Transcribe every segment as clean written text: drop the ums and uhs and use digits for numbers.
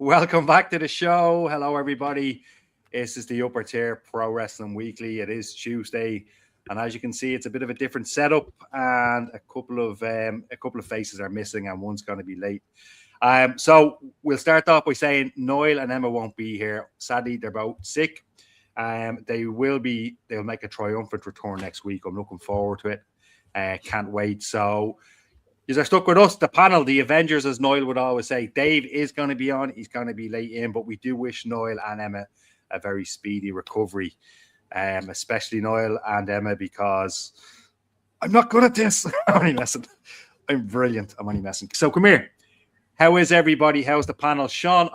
Welcome back to the show. Hello, everybody. This is the Upper Tier Pro Wrestling Weekly. It is Tuesday, and as you can see, it's a bit of a different setup, and a couple of faces are missing, and one's going to be late. So we'll start off by saying Noel and Emma won't be here. Sadly, they're both sick. They'll make a triumphant return next week. I'm looking forward to it. Can't wait. So you are stuck with us, the panel, the Avengers, as Noel would always say. Dave is going to be on. He's going to be late in, but we do wish Noel and Emma a very speedy recovery, especially Noel and Emma, because I'm not good at this. I'm only messing. I'm brilliant. I'm only messing. So come here. How is everybody? How's the panel? Sean,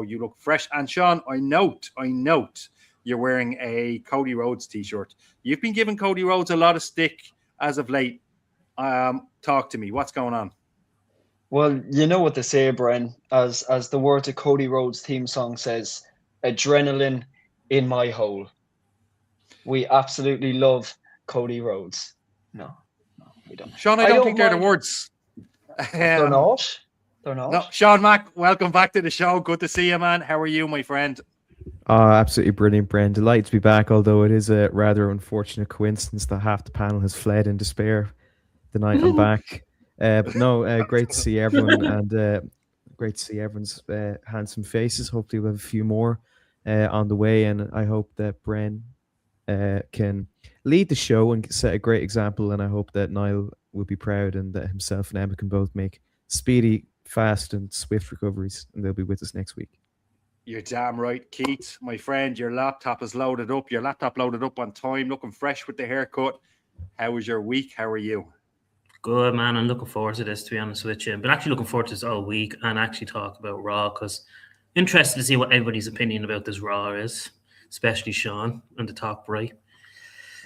you look fresh. And Sean, I note you're wearing a Cody Rhodes t-shirt. You've been giving Cody Rhodes a lot of stick as of late. Talk to me. What's going on? Well, you know what they say, Bren, as the words of Cody Rhodes' theme song says, adrenaline in my hole. We absolutely love Cody Rhodes. No, we don't. Sean, I don't think they're the words. They're not. No, Sean Mack, welcome back to the show. Good to see you, man. How are you, my friend? Absolutely brilliant, Bren. Delighted to be back, although it is a rather unfortunate coincidence that half the panel has fled in despair the night I'm back. But no, great to see everyone, and great to see everyone's handsome faces. Hopefully we'll have a few more on the way, and I hope that Bren can lead the show and set a great example, and I hope that Niall will be proud, and that himself and Emma can both make speedy, fast and swift recoveries, and they'll be with us next week. You're damn right, Keith, my friend. Your laptop is loaded up. Your laptop loaded up on time, looking fresh with the haircut. How was your week? How are you? Good, man. I'm looking forward to this, to be honest with you. But actually looking forward to this all week and actually talk about Raw, because interested to see what everybody's opinion about this Raw is, especially Sean on the top right.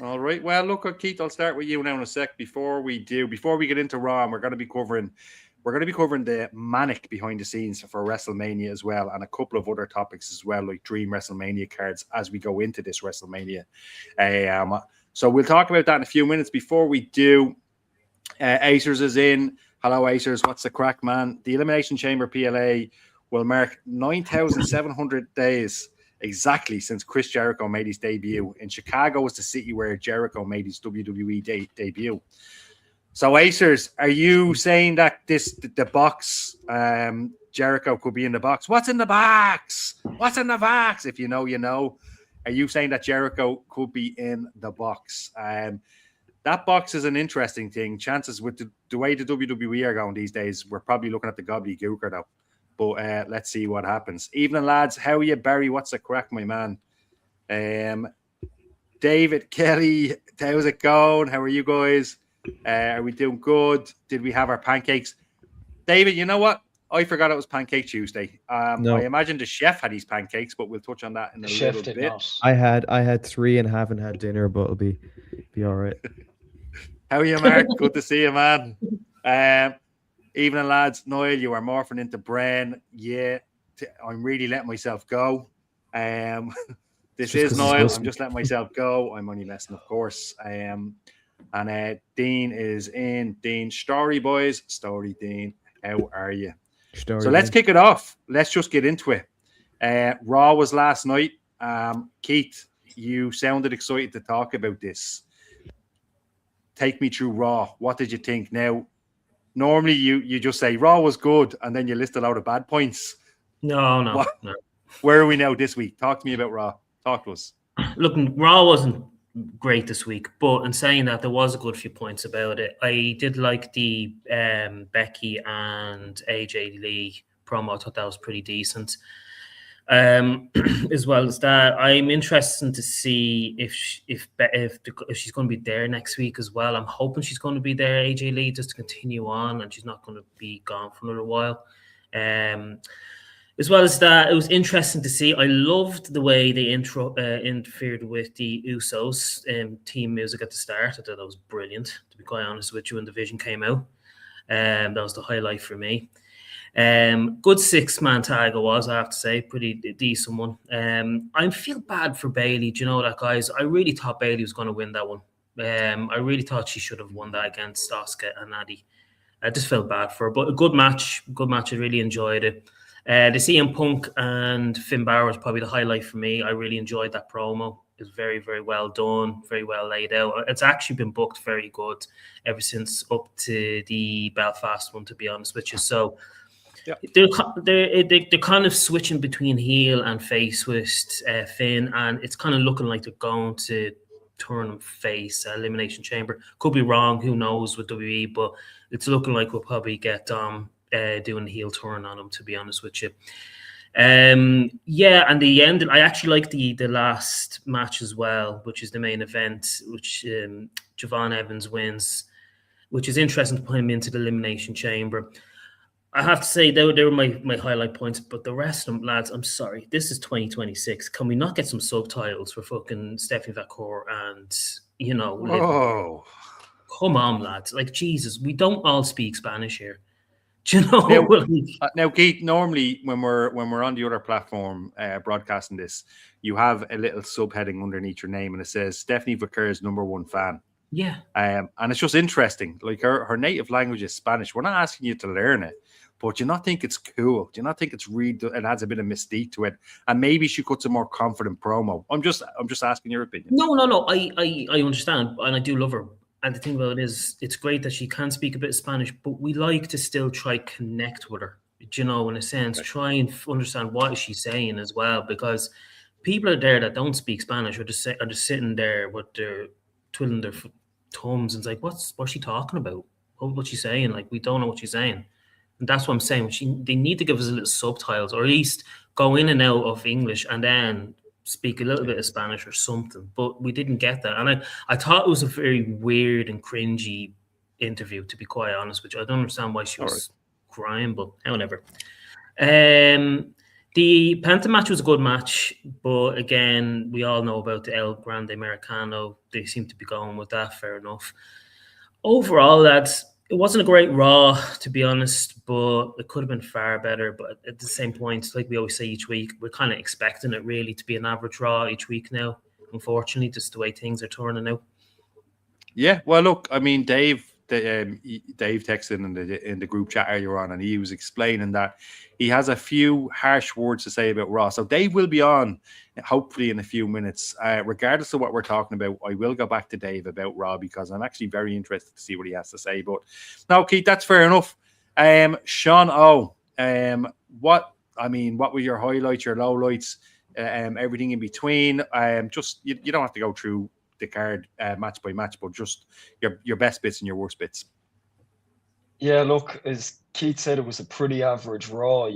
All right. Well, look, Keith, I'll start with you now in a sec. Before we get into Raw, and we're going to be covering the manic behind the scenes for WrestleMania as well, and a couple of other topics as well, like Dream WrestleMania cards as we go into this WrestleMania. So we'll talk about that in a few minutes. Before we do, Acers is in. Hello, Acers. What's the crack, man? The Elimination Chamber PLA will mark 9,700 days exactly since Chris Jericho made his debut. In Chicago was the city where Jericho made his WWE debut. So, Acers, are you saying that the box, Jericho could be in the box? What's in the box? What's in the box? If you know, you know. Are you saying that Jericho could be in the box? That box is an interesting thing. Chances with the way the WWE are going these days, we're probably looking at the gobbledygooker though. But let's see what happens. Evening, lads. How are you, Barry? What's the crack, my man? David, Kelly, how's it going? How are you guys? Are we doing good? Did we have our pancakes? David, you know what? I forgot it was Pancake Tuesday. No. I imagine the chef had his pancakes, but we'll touch on that in a little bit. Not. I had 3 and haven't had dinner, but it'll be all right. How are you, Mark? Good to see you, man. Evening, lads. Noel, you are morphing into Bren. Yeah, I'm really letting myself go. This is Noel. I'm just letting myself go. I'm only messing, of course. And Dean is in. Dean, story, boys. Story, Dean. How are you? Story, so let's kick it off. Let's just get into it. Raw was last night. Keith, you sounded excited to talk about this. Take me through Raw. What did you think? Now, normally you just say Raw was good and then you list a lot of bad points. No. Where are we now this week? Talk to me about Raw. Talk to us. Look, Raw wasn't great this week, but in saying that, there was a good few points about it. I did like the Becky and AJ Lee promo. I thought that was pretty decent. As well as that, I'm interested to see if she's going to be there next week as well. I'm hoping she's going to be there, AJ Lee, just to continue on, and she's not going to be gone for another while. As well as that, it was interesting to see. I loved the way they interfered with the Usos team music at the start. I thought that was brilliant, to be quite honest with you, when the Vision came out. That was the highlight for me. Good 6-man tag it was, I have to say. Pretty decent one. I feel bad for Bayley. Do you know that, guys? I really thought Bayley was going to win that one. I really thought she should have won that against Asuka and Natty. I just felt bad for her. But a good match. I really enjoyed it. The CM Punk and Finn Balor was probably the highlight for me. I really enjoyed that promo. It was very, very well done, very well laid out. It's actually been booked very good ever since up to the Belfast one, to be honest with you. So Yeah. they're kind of switching between heel and face with Finn, and it's kind of looking like they're going to turn him face Elimination Chamber. Could be wrong, who knows with WWE, but it's looking like we'll probably get doing the heel turn on him, to be honest with you. Yeah, and the end, I actually like the last match as well, which is the main event, which Javon Evans wins, which is interesting to put him into the Elimination Chamber. I have to say, they were my highlight points, but the rest of them, lads, I'm sorry. This is 2026. Can we not get some subtitles for fucking Stephanie Vacour and, Oh, come on, lads. Like, Jesus, we don't all speak Spanish here. Do you know? Now, Keith, normally when we're on the other platform broadcasting this, you have a little subheading underneath your name and it says Stephanie Vacour's #1 fan. Yeah. And it's just interesting. Like her native language is Spanish. We're not asking you to learn it, but do you not think it's cool? Do you not think it's it adds a bit of mystique to it? And maybe she cuts a more confident promo. I'm just asking your opinion. No. I understand, and I do love her. And the thing about it is, it's great that she can speak a bit of Spanish, but we like to still try connect with her. In a sense, try and understand what she's saying as well, because people are there that don't speak Spanish are just sitting there with their twiddling their thumbs and it's like, what's she talking about? What's she saying? Like, we don't know what she's saying. And that's what I'm saying. They need to give us a little subtitles, or at least go in and out of English and then speak a little bit of Spanish or something. But we didn't get that. And I thought it was a very weird and cringy interview, to be quite honest with you. I don't understand why she was crying, but however. The Penta match was a good match, but again, we all know about the El Grande Americano. They seem to be going with that, fair enough. Overall, lads, it wasn't a great Raw, to be honest, but it could have been far better. But at the same point, like we always say each week, we're kind of expecting it really to be an average Raw each week now, unfortunately, just the way things are turning out. Yeah, well, look, I mean, Dave texted in the group chat earlier on, and he was explaining that he has a few harsh words to say about Raw. So Dave will be on, hopefully, in a few minutes. Regardless of what we're talking about, I will go back to Dave about Raw because I'm actually very interested to see what he has to say. But no, Keith, that's fair enough. Sean O, what were your highlights, your lowlights, everything in between? Just you don't have to go through the card match by match, but just your best bits and your worst bits. Yeah, look, as Keith said, it was a pretty average Raw,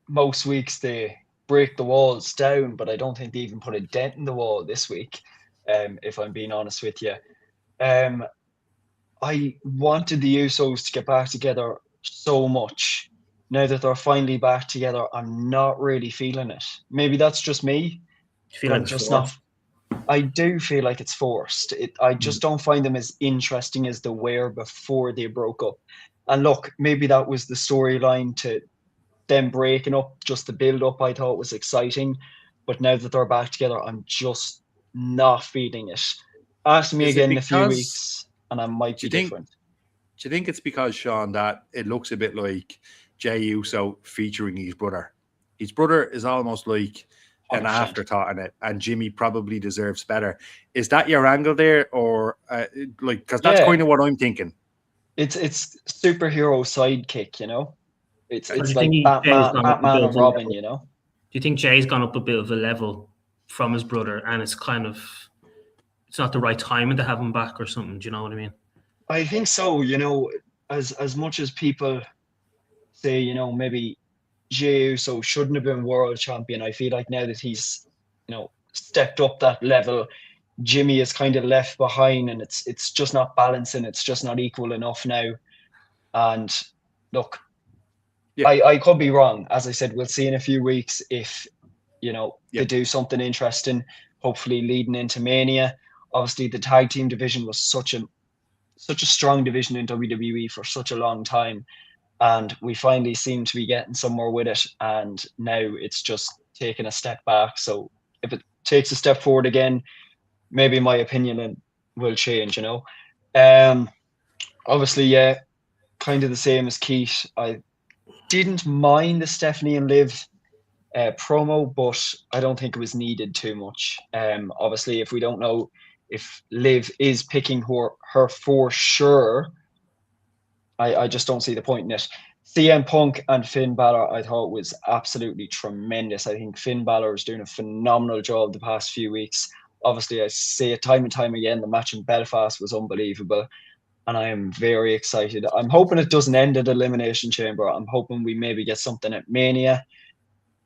most weeks they break the walls down, but I don't think they even put a dent in the wall this week, if I'm being honest with you. I wanted the Usos to get back together so much. Now that they're finally back together, I'm not really feeling it. Maybe that's just me. I'm just not. I do feel like it's forced. I just don't find them as interesting as they were before they broke up. And look, maybe that was the storyline to them breaking up, just the build up I thought was exciting. But now that they're back together, I'm just not feeling it. Ask me again in a few weeks and I might be different. Do you think it's because, Sean, that it looks a bit like Jey Uso featuring his brother? His brother is almost like an 100%. Afterthought in it, and Jimmy probably deserves better. Is that your angle there, or because that's kind of what I'm thinking? It's superhero sidekick, It's like Batman and Robin, Do you think Jay's gone up a bit of a level from his brother, and it's kind of it's not the right timing to have him back or something? Do you know what I mean? I think so. As much as people say, maybe Jey Uso shouldn't have been world champion, I feel like now that he's, stepped up that level, Jimmy is kind of left behind, and it's just not balancing. It's just not equal enough now. And look, I could be wrong. As I said, we'll see in a few weeks if, they do something interesting, hopefully leading into Mania. Obviously, the tag team division was such a strong division in WWE for such a long time. And we finally seem to be getting somewhere with it. And now it's just taking a step back. So if it takes a step forward again, maybe my opinion will change, Obviously, kind of the same as Keith. I didn't mind the Stephanie and Liv promo, but I don't think it was needed too much. Obviously, if we don't know if Liv is picking her for sure, I just don't see the point in it. CM Punk and Finn Balor, I thought was absolutely tremendous. I think Finn Balor is doing a phenomenal job the past few weeks. Obviously, I say it time and time again, the match in Belfast was unbelievable, and I am very excited. I'm hoping it doesn't end at Elimination Chamber. I'm hoping we maybe get something at Mania.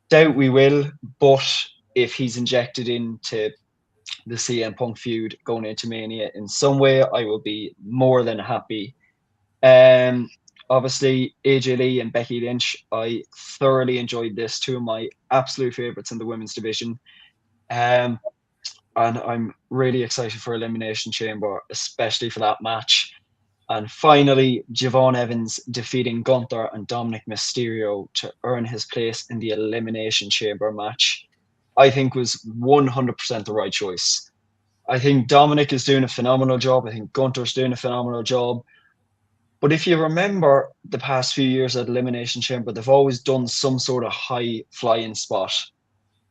Doubt we will, but if he's injected into the CM Punk feud going into Mania in some way, I will be more than happy. Obviously, AJ Lee and Becky Lynch, I thoroughly enjoyed this. Two of my absolute favorites in the women's division. And I'm really excited for Elimination Chamber, especially for that match. And finally, Javon Evans defeating Gunther and Dominic Mysterio to earn his place in the Elimination Chamber match, I think was 100% the right choice. I think Dominic is doing a phenomenal job. I think Gunther's doing a phenomenal job. But if you remember the past few years at Elimination Chamber, they've always done some sort of high flying spot.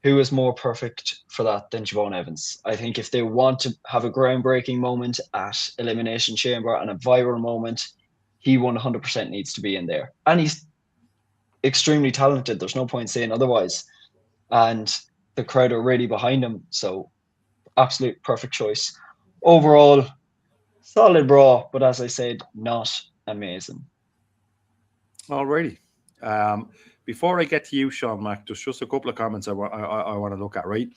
Who is more perfect for that than Javon Evans? I think if they want to have a groundbreaking moment at Elimination Chamber and a viral moment, he 100% needs to be in there. And he's extremely talented. There's no point saying otherwise. And the crowd are really behind him. So absolute perfect choice. Overall, solid Raw, but as I said, not amazing. Alrighty. Before I get to you, Sean Mack, there's just a couple of comments I want to look at, right?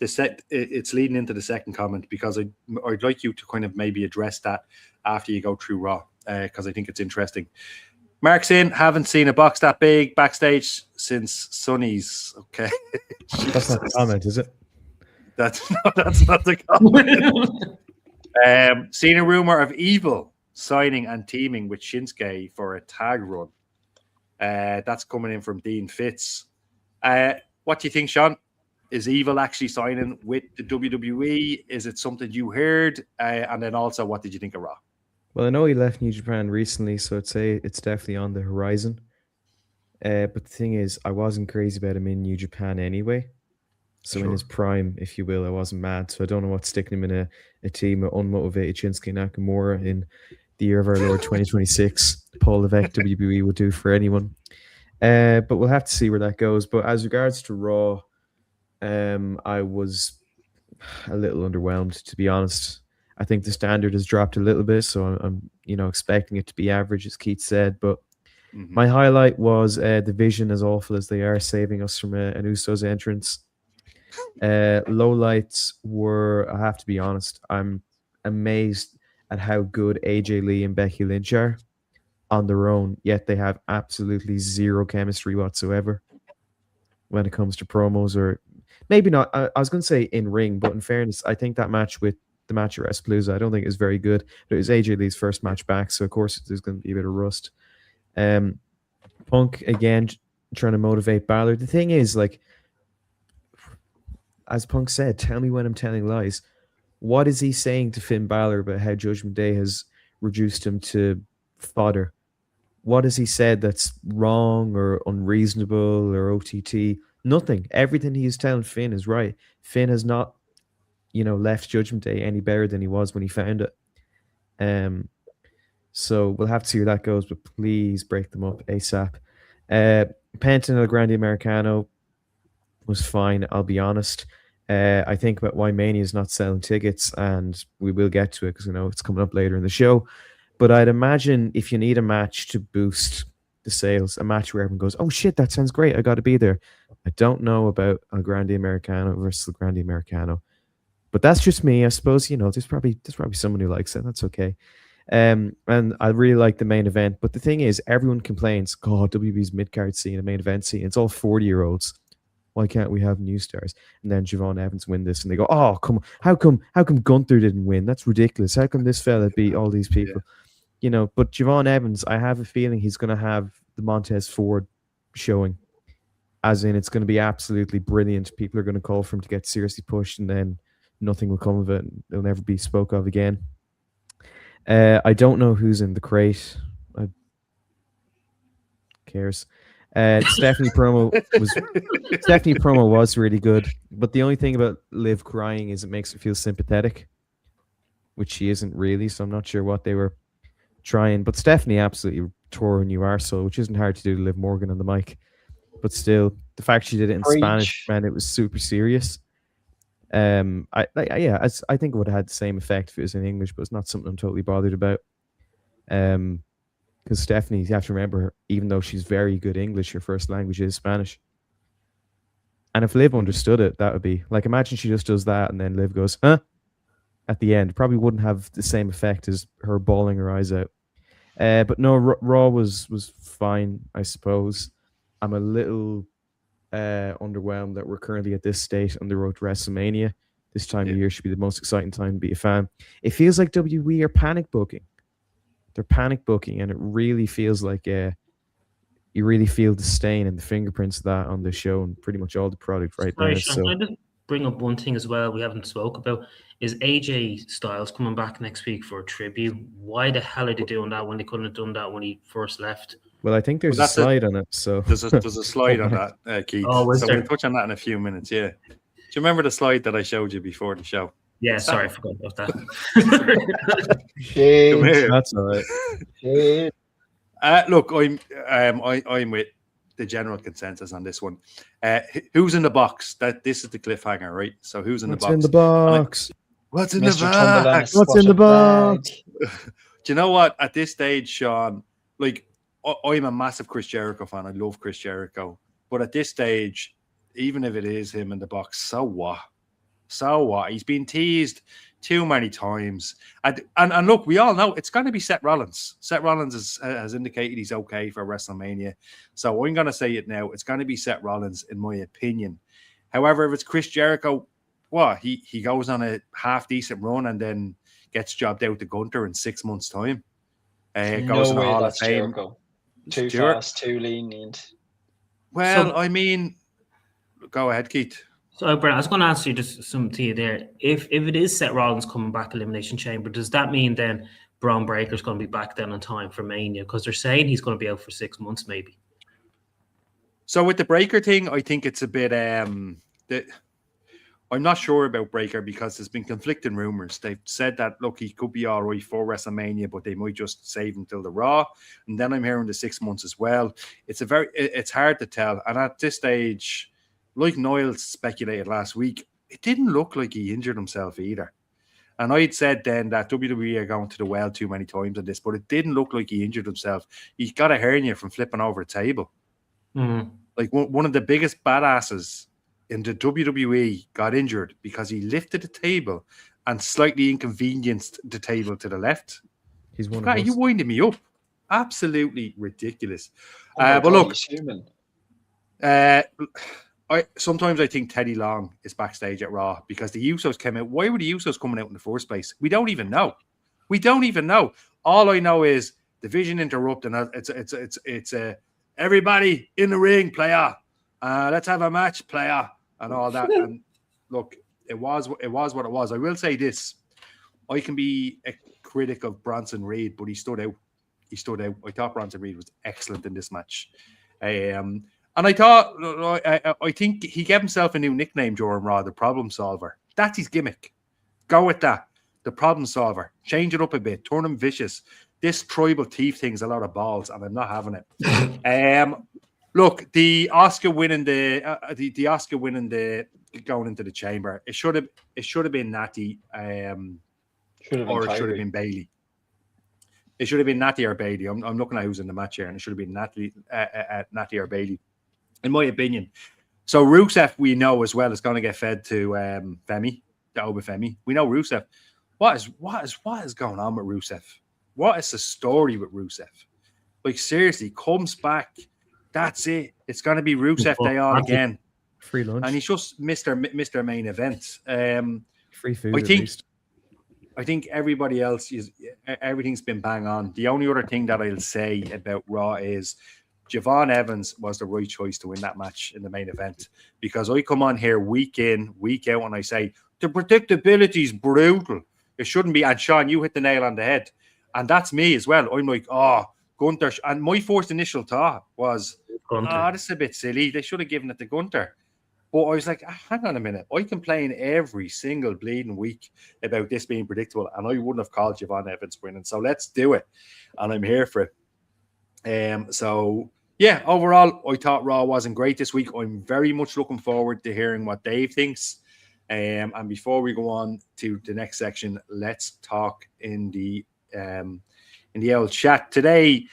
It's leading into the second comment because I'd like you to kind of maybe address that after you go through Raw, because I think it's interesting. Mark's in, haven't seen a box that big backstage since Sonny's. Okay. That's not the comment, is it? That's not the comment. Seen a rumor of Evil signing and teaming with Shinsuke for a tag run. That's coming in from Dean Fitz. What do you think, Sean? Is Evil actually signing with the WWE? Is it something you heard? And then also, what did you think of Raw? Well, I know he left New Japan recently, so I'd say it's definitely on the horizon. But the thing is, I wasn't crazy about him in New Japan anyway. So in his prime, if you will, I wasn't mad. So I don't know what's sticking him in a team of unmotivated Shinsuke Nakamura in the year of our Lord 2026. Paul Levesque WWE would do for anyone. But we'll have to see where that goes. But as regards to Raw, I was a little underwhelmed, to be honest. I think the standard has dropped a little bit, so I'm expecting it to be average, as Keith said. But my highlight was the Vision, as awful as they are, saving us from an Usos entrance. Lowlights were, I have to be honest, I'm amazed at how good AJ Lee and Becky Lynch are on their own, yet they have absolutely zero chemistry whatsoever when it comes to promos, or maybe not. I was going to say in ring, but in fairness, I think that match with the match at WrestlePalooza, I don't think it was very good. But it was AJ Lee's first match back, so of course there's going to be a bit of rust. Punk again trying to motivate Balor. The thing is, like, as Punk said, tell me when I'm telling lies. What is he saying to Finn Balor about how Judgment Day has reduced him to fodder? What has he said that's wrong or unreasonable or OTT? Nothing. Everything he's telling Finn is right. Finn has not, left Judgment Day any better than he was when he found it. So we'll have to see where that goes, but please break them up ASAP. Penta and El Grande Americano was fine, I'll be honest. I think about why Mania is not selling tickets, and we will get to it because it's coming up later in the show. But I'd imagine if you need a match to boost the sales, a match where everyone goes, "Oh shit, that sounds great, I got to be there." I don't know about El Grande Americano versus El Grande Americano, but that's just me. I suppose there's probably someone who likes it. That's okay. And I really like the main event, but the thing is, everyone complains, "God, WWE's mid-card scene, a main event scene, it's all 40-year-olds. Why can't we have new stars?" And then Javon Evans win this, and they go, "Oh, come on! How come Gunther didn't win? That's ridiculous. How come this fella beat all these people?" But Javon Evans, I have a feeling he's going to have the Montez Ford showing, as in it's going to be absolutely brilliant. People are going to call for him to get seriously pushed, and then nothing will come of it. It'll never be spoke of again. I don't know who's in the crate. Who cares? Stephanie promo was really good, but the only thing about Liv crying is it makes it feel sympathetic, which she isn't really. So I'm not sure what they were trying. But Stephanie absolutely tore a new arsehole, which isn't hard to do to Liv Morgan on the mic. But still, the fact she did it in Spanish, man, it was super serious. I think it would have had the same effect if it was in English, but it's not something I'm totally bothered about. Because Stephanie, you have to remember, even though she's very good English, her first language is Spanish. And if Liv understood it, that would be like, imagine she just does that and then Liv goes, huh? At the end, probably wouldn't have the same effect as her bawling her eyes out. But no, Raw was fine, I suppose. I'm a little underwhelmed that we're currently at this state on the road to WrestleMania. This time of year should be the most exciting time to be a fan. It feels like WWE are panic booking. They're panic booking, and it really feels like you really feel the stain and the fingerprints of that on the show and pretty much all the product right now. Sean, can I just bring up one thing as well we haven't spoke about? Is AJ Styles coming back next week for a tribute? Why the hell are they doing that when they couldn't have done that when he first left? Well, I think there's a slide on it. So there's a slide on that, Keith. So we'll touch on that in a few minutes. Yeah. Do you remember the slide that I showed you before the show? Yeah, sorry, I forgot about that. Come here. That's all right. Look, I'm with the general consensus on this one. Who's in the box? This is the cliffhanger, right? So who's in the box? What's in the box? What's in the box? What's in the box? Do you know what? At this stage, Sean, like I'm a massive Chris Jericho fan. I love Chris Jericho, but at this stage, even if it is him in the box, so what? So what? He's been teased too many times. And look, we all know it's going to be Seth Rollins. Seth Rollins has indicated he's okay for WrestleMania. So I'm going to say it now. It's going to be Seth Rollins, in my opinion. However, if it's Chris Jericho, he goes on a half-decent run and then gets jobbed out to Gunter in 6 months' time. Goes in the Hall of Fame. Jericho. Too fast, too lenient. Well, I mean, go ahead, Keith. So, Brent, I was going to ask you just something to you there. If it is Seth Rollins coming back Elimination Chamber, does that mean then Braun Breaker's going to be back then on time for Mania? Because they're saying he's going to be out for 6 months, maybe. So with the Breaker thing, I think it's a bit. I'm not sure about Breaker because there's been conflicting rumors. They've said that look, he could be all right for WrestleMania, but they might just save him till the Raw. And then I'm hearing the 6 months as well. It's hard to tell. And at this stage, like Niall speculated last week, it didn't look like he injured himself either. And I'd said then that WWE are going to the well too many times on this, but it didn't look like he injured himself. He got a hernia from flipping over a table. Mm-hmm. Like one of the biggest badasses in the WWE got injured because he lifted the table and slightly inconvenienced the table to the left. He's one God, of us. you winded me up. Absolutely ridiculous. But look, he's human. Sometimes I think Teddy Long is backstage at Raw because the Usos came out. Why were the Usos coming out in the first place? We don't even know. All I know is the Vision interrupt, and it's everybody in the ring, player. Let's have a match, player, and all that. And look, it was what it was. I will say this: I can be a critic of Bronson Reed, but he stood out. I thought Bronson Reed was excellent in this match. And I think he gave himself a new nickname during Raw, the Problem Solver. That's his gimmick. Go with that. The Problem Solver. Change it up a bit. Turn him vicious. This tribal thief thing's a lot of balls, and I'm not having it. Look, the Oscar winning the going into the chamber. It should have been Natty, Should have been Bailey. It should have been Natty or Bailey. I'm looking at who's in the match here, and it should have been Natty or Bailey, in my opinion. So Rusev, we know as well, is going to get fed to Femi, the Oba Femi. We know Rusev. What is going on with Rusev? What is the story with Rusev? Like seriously, comes back. That's it. It's going to be Rusev Day on again. Free lunch, and he's just Mr. Main Event. Free food. I think everybody else everything's been bang on. The only other thing that I'll say about Raw is Javon Evans was the right choice to win that match in the main event, because I come on here week in, week out, and I say the predictability is brutal. It shouldn't be. And Sean, you hit the nail on the head. And that's me as well. I'm like, Gunther. And my first initial thought was, Gunter. this is a bit silly. They should have given it to Gunter. But I was like, hang on a minute. I complain every single bleeding week about this being predictable, and I wouldn't have called Javon Evans winning. So let's do it. And I'm here for it. So, yeah, overall, I thought Raw wasn't great this week. I'm very much looking forward to hearing what Dave thinks. And before we go on to the next section, let's talk in the old chat. Today,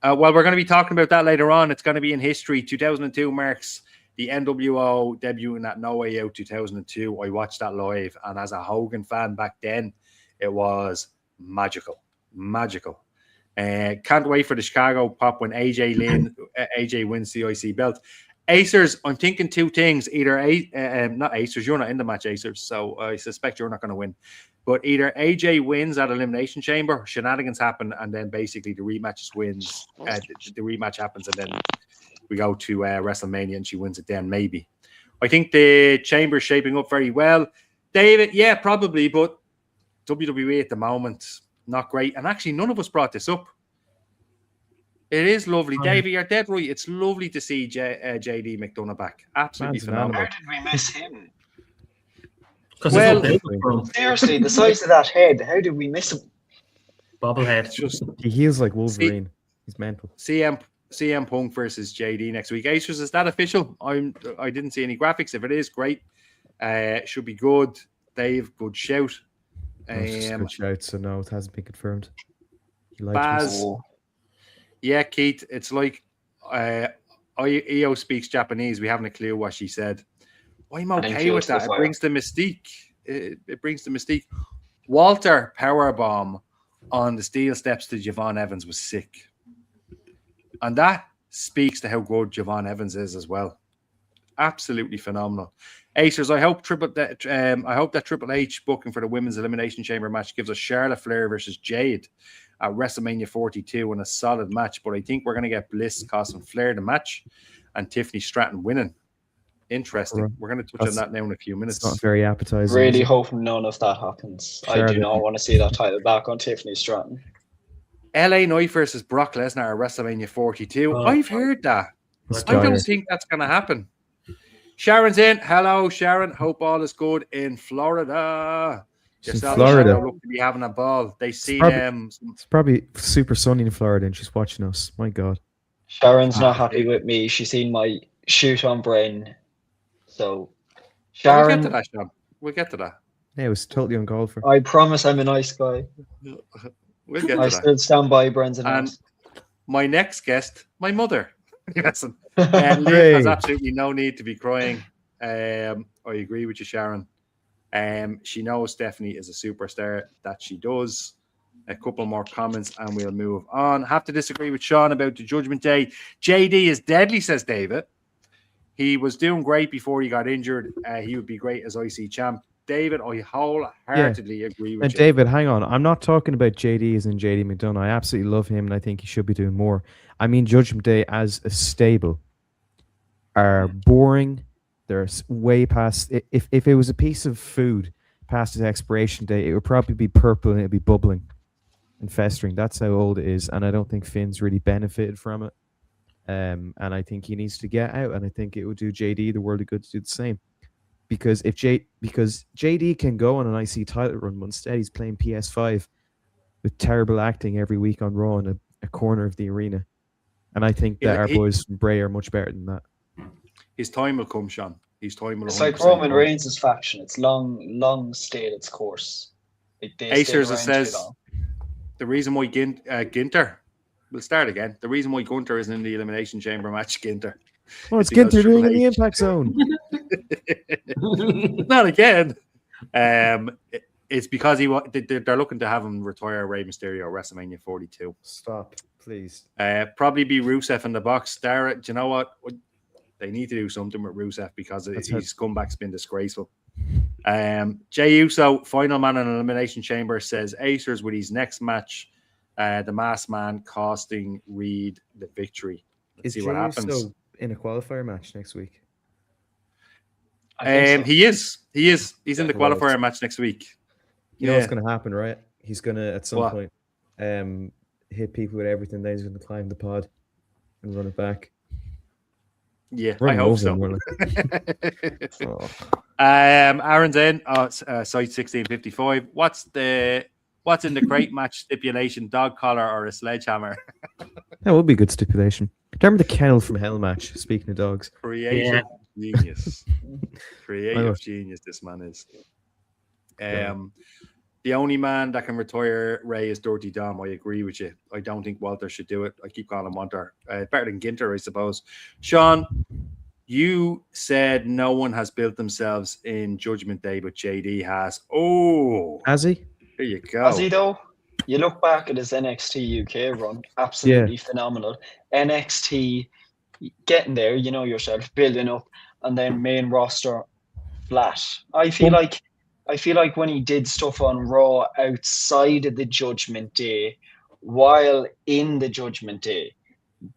well, we're going to be talking about that later on. It's going to be in history. 2002 marks the NWO debuting at No Way Out 2002. I watched that live, and as a Hogan fan back then, it was magical. Can't wait for the Chicago pop when AJ wins the IC belt. Acers, I'm thinking two things. Either not Acers, you're not in the match, Acers, so I suspect you're not going to win. But either AJ wins at Elimination Chamber, shenanigans happen, and then basically the rematch wins. The rematch happens, and then we go to WrestleMania, and she wins it. Then maybe. I think the chamber is shaping up very well. David, yeah, probably, but WWE at the moment not great. And actually, none of us brought this up. It is lovely, David. You're dead right. It's lovely to see JD McDonough back. Absolutely phenomenal. Where did we miss him? Well, seriously, the size of that head. How did we miss him? Bobblehead. He heals like Wolverine. He's mental. CM Punk versus JD next week. Acers, is that official? I didn't see any graphics. If it is, great. Should be good. Dave, good shout. Good shout. So no, it hasn't been confirmed. Baz. Yeah, Keith. It's like EO speaks Japanese. We haven't a clue what she said. I'm okay with that. It brings the mystique. It brings the mystique. Walter powerbomb on the steel steps to Javon Evans was sick. And that speaks to how good Javon Evans is as well. Absolutely phenomenal. Acers, I hope that Triple H booking for the Women's Elimination Chamber match gives us Charlotte Flair versus Jade at WrestleMania 42 in a solid match. But I think we're going to get Bliss costing Flair the match and Tiffany Stratton winning. Interesting. We're going to touch on that now in a few minutes. It's not very appetizing. Really hope none of that happens. Charlotte. I do not want to see that title back on Tiffany Stratton. LA Knight versus Brock Lesnar at WrestleMania 42. I've heard that. I don't think that's going to happen. Sharon's in. Hello, Sharon. Hope all is good in Florida. Yourself, Florida look to be having a ball. They see them. It's probably super sunny in Florida, and she's watching us. My God. Sharon's not happy with me. She's seen my shoot on Brain. So, Sharon. We'll get to that, Sean. We'll get to that. Yeah, it was totally uncalled for. I promise I'm a nice guy. We'll get to I still stand by Brendan. And my next guest, my mother. Listen, Liv has absolutely no need to be crying. I agree with you, Sharon. She knows Stephanie is a superstar. That she does. A couple more comments and we'll move on. Have to disagree with Sean about the Judgment Day. JD is deadly, says David. He was doing great before he got injured. He would be great as IC champ. David, I wholeheartedly agree with you. David, hang on. I'm not talking about JD as in JD McDonough. I absolutely love him and I think he should be doing more. I mean, Judgment Day as a stable are boring. They're way past. If it was a piece of food past its expiration date, it would probably be purple and it would be bubbling and festering. That's how old it is. And I don't think Finn's really benefited from it. And I think he needs to get out. And I think it would do JD the world of good to do the same. Because JD can go on an IC title run, but instead he's playing PS5 with terrible acting every week on Raw in a corner of the arena. And I think that our boys from Bray are much better than that. His time will come, Sean. His time will. It's like Roman Reigns' faction. It's long stayed its course. Acers says the reason why Ginter. We'll start again. The reason why Gunter isn't in the Elimination Chamber match, Ginter. Well, it's Ginter doing in the Impact Zone. Not again. It's because they're looking to have him retire Rey Mysterio at WrestleMania 42. Stop, please. Probably be Rusev in the box. Dara, do you know what? They need to do something with Rusev because his comeback's been disgraceful. Jey Uso, final man in an Elimination Chamber, says Acers with his next match, the Masked Man costing Reed the victory. Let's see what happens. Uso in a qualifier match next week? So. He is. He's in the qualifier match next week. You know what's going to happen, right? He's going to, at some point, hit people with everything. Then he's going to climb the pod and run it back. Yeah, I Run hope over so. him, more like. Oh. Aaron's in site 1655. What's in the crate match stipulation? Dog collar or a sledgehammer? That would be a good stipulation. Remember the Kennel from Hell match? Speaking of dogs, Creative genius. I Creative love- genius. This man is. Yeah. The only man that can retire Ray is Dirty Dom. I agree with you. I don't think Walter should do it. I keep calling him Walter. Better than Ginter, I suppose. Sean, you said no one has built themselves in Judgment Day, but JD has. Oh, has he? there you go. Has he though? You look back at his NXT UK run, absolutely phenomenal. NXT getting there, you know yourself, building up, and then main roster flat. I feel like when he did stuff on Raw outside of the Judgment Day, while in the Judgment Day,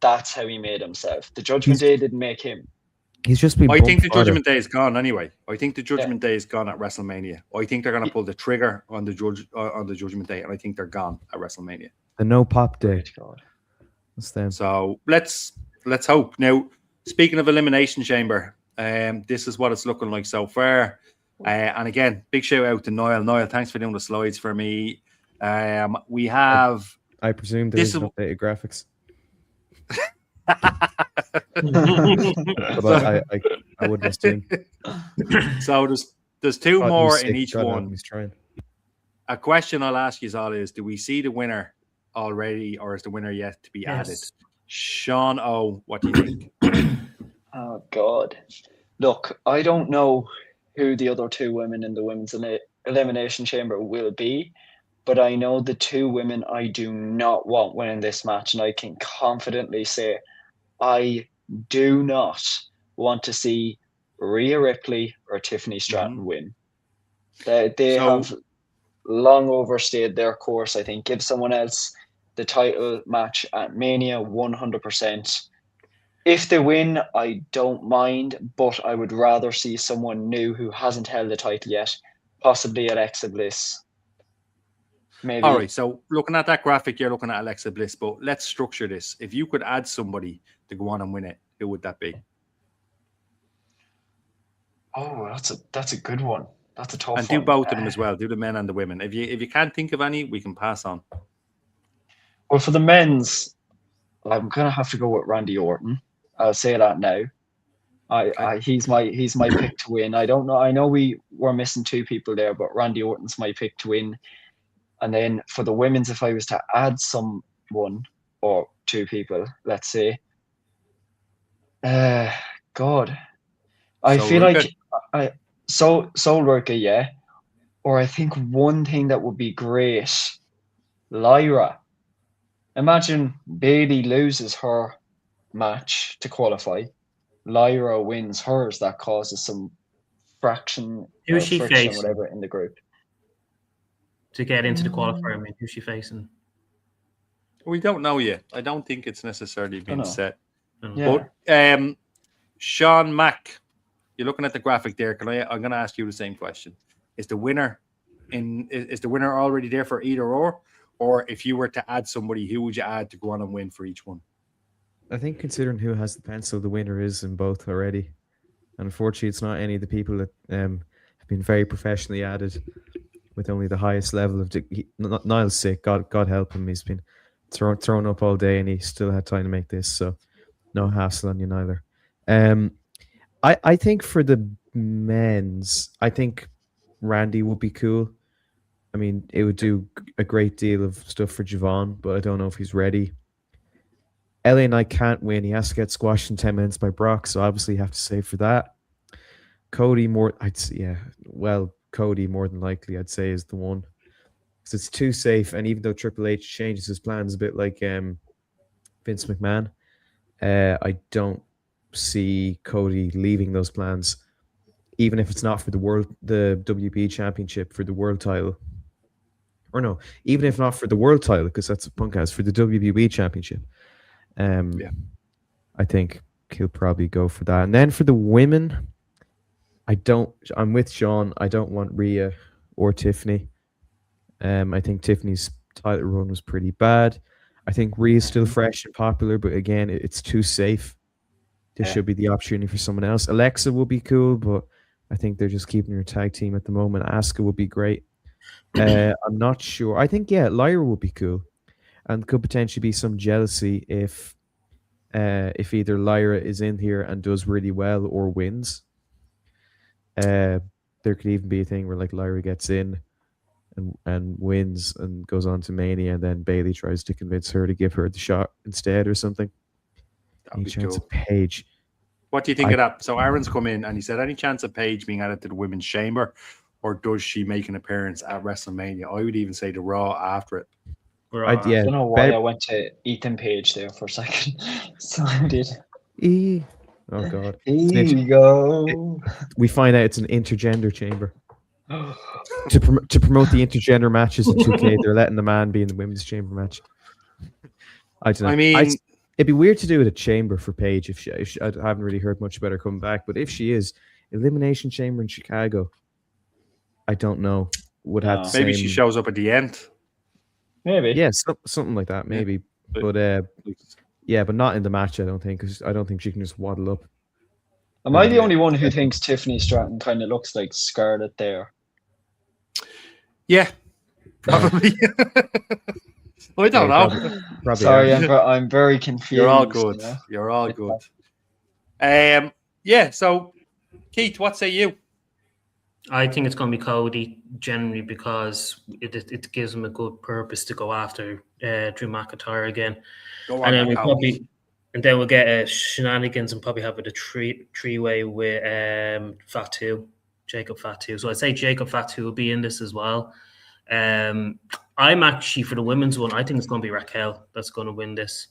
that's how he made himself. The Judgment Day didn't make him. He's just been. I think the bumped harder. Judgment Day is gone anyway. I think the Judgment Day is gone at WrestleMania. I think they're going to pull the trigger on the Judgment Day, and I think they're gone at WrestleMania. The no pop day. Great God. That's them. So let's hope. Now, speaking of Elimination Chamber, this is what it's looking like so far. And again, big shout out to Niall. Niall, thanks for doing the slides for me. We have. I presume there's updated graphics. But I wouldn't assume. So there's two more in each God, one. He's trying. A question I'll ask you all is: do we see the winner already, or is the winner yet to be added? Sean O, what do you think? Oh God! Look, I don't know who the other two women in the women's elimination chamber will be, but I know the two women I do not want winning this match, and I can confidently say I do not want to see Rhea Ripley or Tiffany Stratton win. They have long overstayed their course. I think give someone else the title match at Mania 100%. If they win, I don't mind, but I would rather see someone new who hasn't held the title yet, possibly Alexa Bliss. Maybe. All right, so looking at that graphic, you're looking at Alexa Bliss, but let's structure this. If you could add somebody to go on and win it, who would that be? Oh, that's a good one. That's a tough one. And do both of them as well. Do the men and the women. If you can't think of any, we can pass on. Well, for the men's, I'm gonna have to go with Randy Orton. I'll say that now. He's my pick to win. I don't know. I know we were missing two people there, but Randy Orton's my pick to win. And then for the women's, if I was to add someone or two people, let's say, God, I feel like Soul Worker, yeah. Or I think one thing that would be great, Lyra. Imagine Bayley loses her match to qualify. Lyra wins hers. That causes some friction. Who's she facing? Whatever in the group. To get into the qualifier, I mean, who's she facing? We don't know yet. I don't think it's necessarily been set. Yeah. But Sean Mack, you're looking at the graphic there. I'm going to ask you the same question. Is the winner already there for either or if you were to add somebody, who would you add to go on and win for each one? I think considering who has the pencil, the winner is in both already. And unfortunately, it's not any of the people that have been very professionally added with only the highest level of... Niall's sick. God help him. He's been thrown up all day and he still had time to make this. So no hassle on you neither. I think for the men's, I think Randy would be cool. I mean, it would do a great deal of stuff for Javon, but I don't know if he's ready. LA Knight can't win. He has to get squashed in 10 minutes by Brock, so obviously you have to save for that. Cody Cody more than likely, I'd say, is the one. Because it's too safe, and even though Triple H changes his plans a bit like Vince McMahon, I don't see Cody leaving those plans, even if it's not for the WB Championship, for the world title. Or no, even if not for the world title, because that's a Punk has, for the WB Championship. I think he'll probably go for that. And then for the women, I'm with Sean. I don't want Rhea or Tiffany. I think Tiffany's title run was pretty bad. I think Rhea's still fresh and popular, but again, it's too safe. There should be the opportunity for someone else. Alexa would be cool, but I think they're just keeping her tag team at the moment. Asuka would be great. I'm not sure. I think Lyra would be cool, and could potentially be some jealousy if either Lyra is in here and does really well or wins. There could even be a thing where like Lyra gets in and wins and goes on to Mania, and then Bailey tries to convince her to give her the shot instead or something. Any chance of Paige? What do you think of that? So Aaron's come in and he said, any chance of Paige being added to the women's chamber, or does she make an appearance at WrestleMania? I would even say the Raw after it. I don't know why I went to Ethan Page there for a second. So I did. Oh God! Here you go. We find out it's an intergender chamber. to promote the intergender matches in 2K, they're letting the man be in the women's chamber match. I don't know. I mean, it'd be weird to do it a chamber for Paige if she I haven't really heard much about her coming back. But if she is Elimination Chamber in Chicago, I don't know. Would have maybe she shows up at the end. Maybe. Yeah, something like that. Maybe, but but not in the match. I don't think, because I don't think she can just waddle up. Am I the only one who thinks Tiffany Stratton kind of looks like Scarlett there? Yeah, probably. I don't know. Probably Sorry, I'm very confused. You're all good. You know? You're all good. Yeah. So, Keith, what say you? I think it's going to be Cody generally because it gives him a good purpose to go after Drew McIntyre again. And then we'll get shenanigans and probably have it a three-way with Jacob Fatu. So I'd say Jacob Fatu will be in this as well. I'm actually, for the women's one, I think it's going to be Raquel that's going to win this.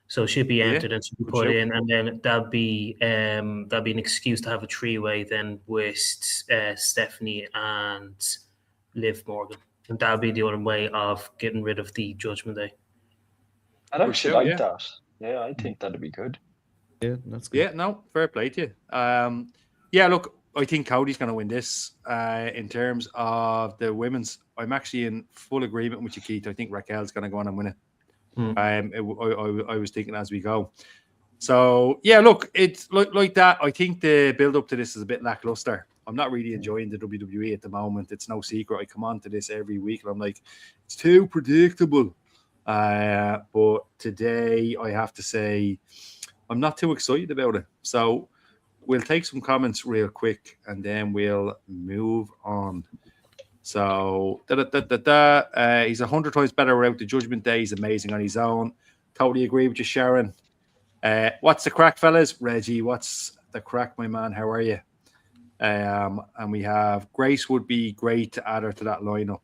So she'll be entered and she'll be put in, and then that'll be an excuse to have a three-way then with Stephanie and Liv Morgan, and that'll be the other way of getting rid of the Judgment Day. I'd actually like that. Yeah, I think that'd be good. Yeah, that's good. Yeah, no, fair play to you. Yeah, look, I think Cody's going to win this. In terms of the women's, I'm actually in full agreement with you, Keith. I think Raquel's going to go on and win it. I was thinking as we go. So yeah, look, it's like that. I think the build up to this is a bit lackluster. I'm not really enjoying the WWE at the moment. It's no secret. I come on to this every week and I'm like, it's too predictable. But today I have to say I'm not too excited about it. So we'll take some comments real quick and then we'll move on. So, he's 100 times better without the Judgment Day. He's amazing on his own. Totally agree with you, Sharon. What's the crack, fellas? Reggie, what's the crack, my man? How are you? And we have Grace would be great to add her to that lineup.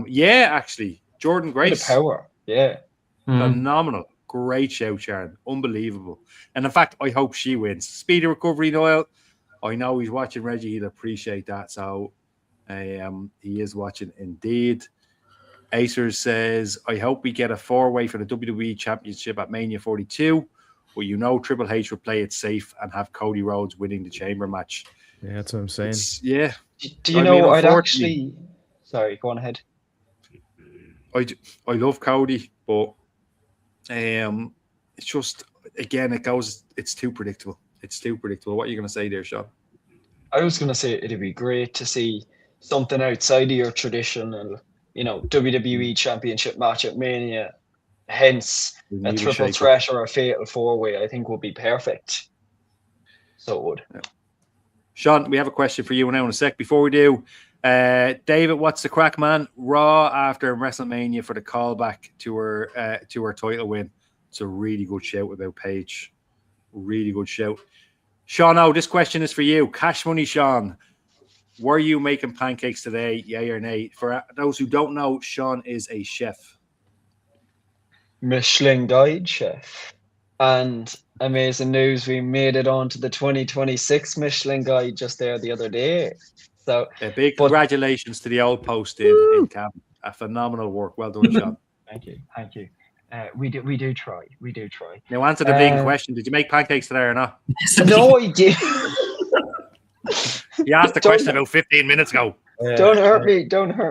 Yeah, actually, Jordan Grace. Bit of power, yeah. Phenomenal. Great shout, Sharon. Unbelievable. And in fact, I hope she wins. Speedy recovery, Noel. I know he's watching Reggie. He'll appreciate that. So, he is watching indeed. Acer says, I hope we get a 4-way for the WWE Championship at Mania 42. Well, you know Triple H will play it safe and have Cody Rhodes winning the chamber match. Yeah, that's what I'm saying. Do you know, I'd actually... Sorry, go on ahead. I love Cody, but it's just, again, it's too predictable. It's too predictable. What are you going to say there, Sean? I was going to say it'd be great to see something outside of your traditional, WWE Championship match at Mania. Hence, a triple threat or a fatal 4-way, I think would be perfect. So it would. Yeah. Sean, we have a question for you now in a sec. Before we do, David, what's the crack, man? Raw after WrestleMania for the callback to her title win. It's a really good shout about Paige. Really good shout. Sean, this question is for you. Cash money, Sean. Were you making pancakes today, yay or nay? For those who don't know, Sean is a chef. Michelin guide chef. And amazing news, we made it on to the 2026 Michelin guide just there the other day. So big congratulations to the old post in camp. A phenomenal work. Well done, Sean. Thank you. We do try. Now answer the big question. Did you make pancakes today or not? No, I did. You asked the question about 15 minutes ago. Don't hurt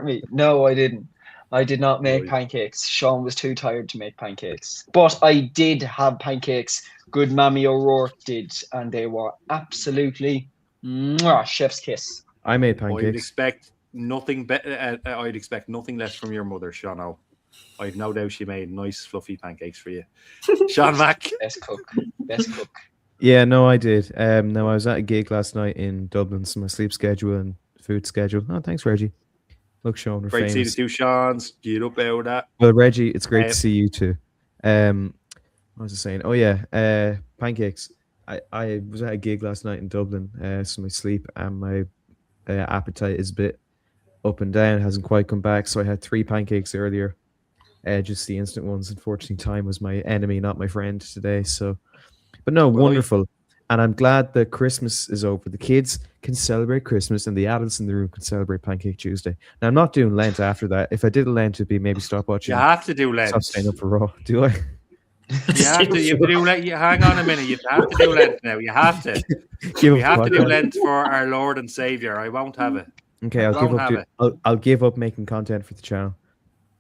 me. No, I didn't. I did not make Right. pancakes. Sean was too tired to make pancakes. But I did have pancakes. Good Mammy O'Rourke did, and they were absolutely chef's kiss. I made I'd pancakes. expect nothing better. I'd expect nothing less from your mother, Sean O. I've no doubt she made nice, fluffy pancakes for you. Sean Mack. Best cook. Best cook. Yeah, no, I did. No, I was at a gig last night in Dublin, so my sleep schedule and food schedule. Oh, thanks, Reggie. Look, Sean, we're Great to see the famous. two Seans. Get up out of that. Well, Reggie, it's great Um, to see you too. What was I saying? Oh yeah, pancakes. I was at a gig last night in Dublin, so my sleep and my appetite is a bit up and down. Hasn't quite come back, so I had 3 pancakes earlier. Just the instant ones. Unfortunately, time was my enemy, not my friend today. So, but no, Right. wonderful. And I'm glad that Christmas is over. The kids can celebrate Christmas, and the adults in the room can celebrate Pancake Tuesday. Now, I'm not doing Lent after that. If I did a Lent, it'd be maybe stop watching. You have to do Stop Lent. staying up for Raw. Do I? You have to do Lent. Hang on a minute. You have to do Lent now. You have to. Give We up have to do podcast. Lent for our Lord and Savior. I won't have it. Okay, I'll Don't give up. have I'll give up making content for the channel.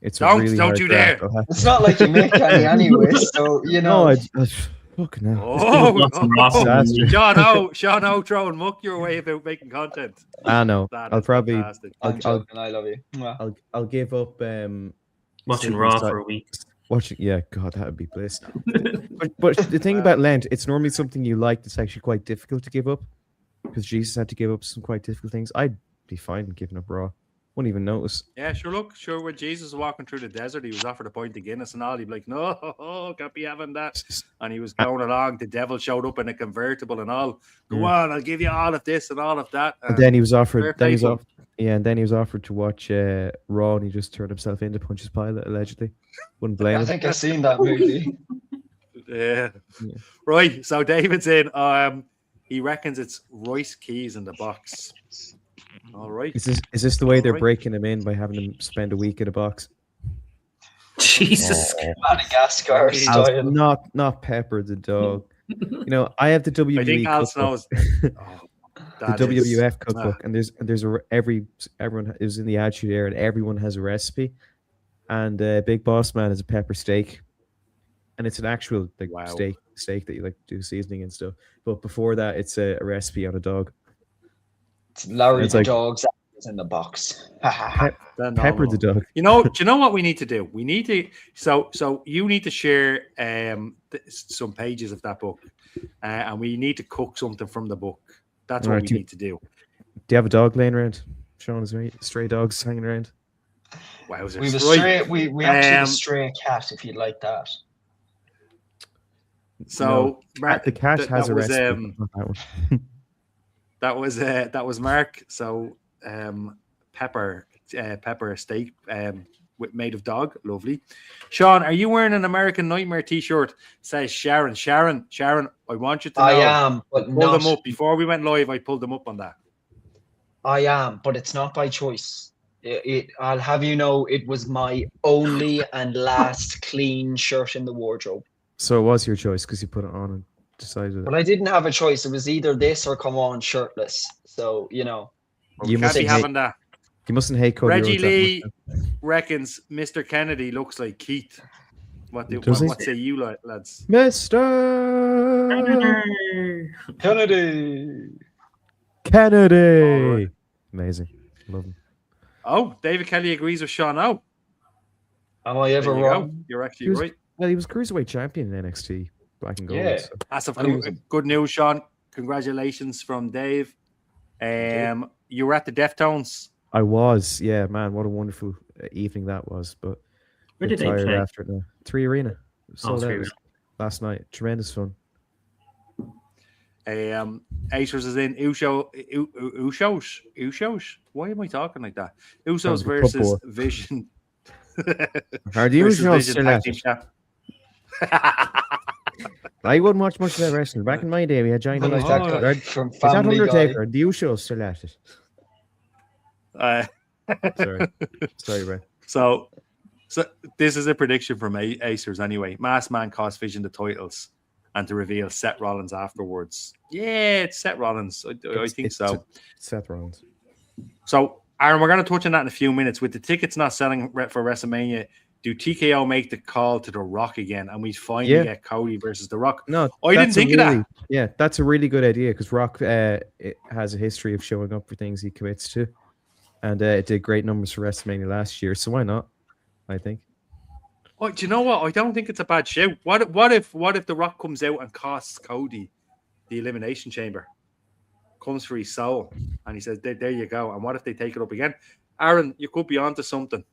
It's a Don't really you hard dare. graft. I'll have- It's not like you make any anyway, so you know. No, I fucking hell. Oh, Sean O throwing muck your way about making content. I know. That I'll is probably. fantastic. I'm I'll joking. I love you. Mwah. I'll give up. Watching sleeping Raw aside- for a week. Watching, yeah, God, that would be bliss. But the thing about Lent, it's normally something you like that's actually quite difficult to give up, because Jesus had to give up some quite difficult things. I'd be fine giving up Raw. Wouldn't even notice. Yeah, sure. When Jesus was walking through the desert, he was offered a pint of Guinness and all. He'd be like, no, can't be having that. And he was going along. The devil showed up in a convertible and all. Go on, I'll give you all of this and all of that. And then he was offered. fair Then he was play, off. Yeah, and then he was offered to watch Raw, and he just turned himself in to punch his pilot. Allegedly, wouldn't blame I him. think I've seen that movie. Yeah. Yeah. Right. So David's in. He reckons it's Rice Keys in the box. All right. Is this the way they're Alright. breaking him in, by having him spend a week in a box? Jesus. Madagascar Al- style. Not Pepper the dog. You know, I have the WWE. I think Al cookbook. knows. The WWF cookbook, and there's everyone is in the Attitude Era, and everyone has a recipe. And Big Boss Man is a pepper steak, and it's an actual like Wow. steak that you like do seasoning and stuff. But before that, it's a recipe on a dog. It's Larry It's the like- dog's in the box. Pepper the dog. You know, do you know what we need to do? We need to. So you need to share some pages of that book, and we need to cook something from the book. That's what Alright, we need to do. Do you have a dog laying around? Sean, is there any stray dogs hanging around? Wowzers. We have a Right. stray. We actually have a Um, stray cat. If you'd like that. So The cat that- has that a was, recipe. Not that one. that was Mark. So pepper steak made of dog, lovely. Sean, are you wearing an American Nightmare T-shirt? Says Sharon. I want you to know. I am, but Pull not. them up before we went live. I pulled them up on that. I am, but it's not by choice. I'll have you know, it was my only and last clean shirt in the wardrobe. So it was your choice because you put it on and decided it. But I didn't have a choice. It was either this or come on shirtless. So you know, Well, You we can't mustn't be hate- having that. You mustn't hate Cody Reggie Rhodes that Lee much. reckons Mr. Kennedy looks like Keith. Does he? What say you, lads? Mr. Kennedy. Kennedy. Alright. Amazing. Love him. Oh, David Kelly agrees with Sean O. Am I ever There you go. wrong? You're actually He was- right. Well, he was cruiserweight champion in NXT black and gold. Yeah. so- That's And he was good news, Sean. Congratulations from Dave. You were at the Deftones. I was, yeah, man. What a wonderful evening that was. But Where bit did they tired play? after it now. 3 Arena. Sold out 3 Arena. last night. Tremendous fun. Acers is in Usos. Why am I talking like that? Usos Sounds like a versus football. Vision. Are the versus Usos Vision still tag at team it? champ. I wouldn't watch much of that wrestling. Back in my day, we had giant Like Usos. that guy Is from that Family Guy. Undertaker? The Usos still at it. Uh, Sorry, bro. So this is a prediction from Acers anyway. Masked Man cost Vision the titles and to reveal Seth Rollins afterwards. Yeah, it's Seth Rollins. I think It's so. Seth Rollins. So Aaron, we're going to touch on that in a few minutes. With the tickets not selling for WrestleMania, do TKO make the call to The Rock again, and we finally get Cody versus The Rock? No, I didn't think of that. Yeah, that's a really good idea because Rock it has a history of showing up for things he commits to, and it did great numbers for WrestleMania last year. So why not? I think. Oh, do you know what? I don't think it's a bad shout. What if The Rock comes out and costs Cody the Elimination Chamber, comes for his soul, and he says, "There you go." And what if they take it up again? Aaron, you could be onto something.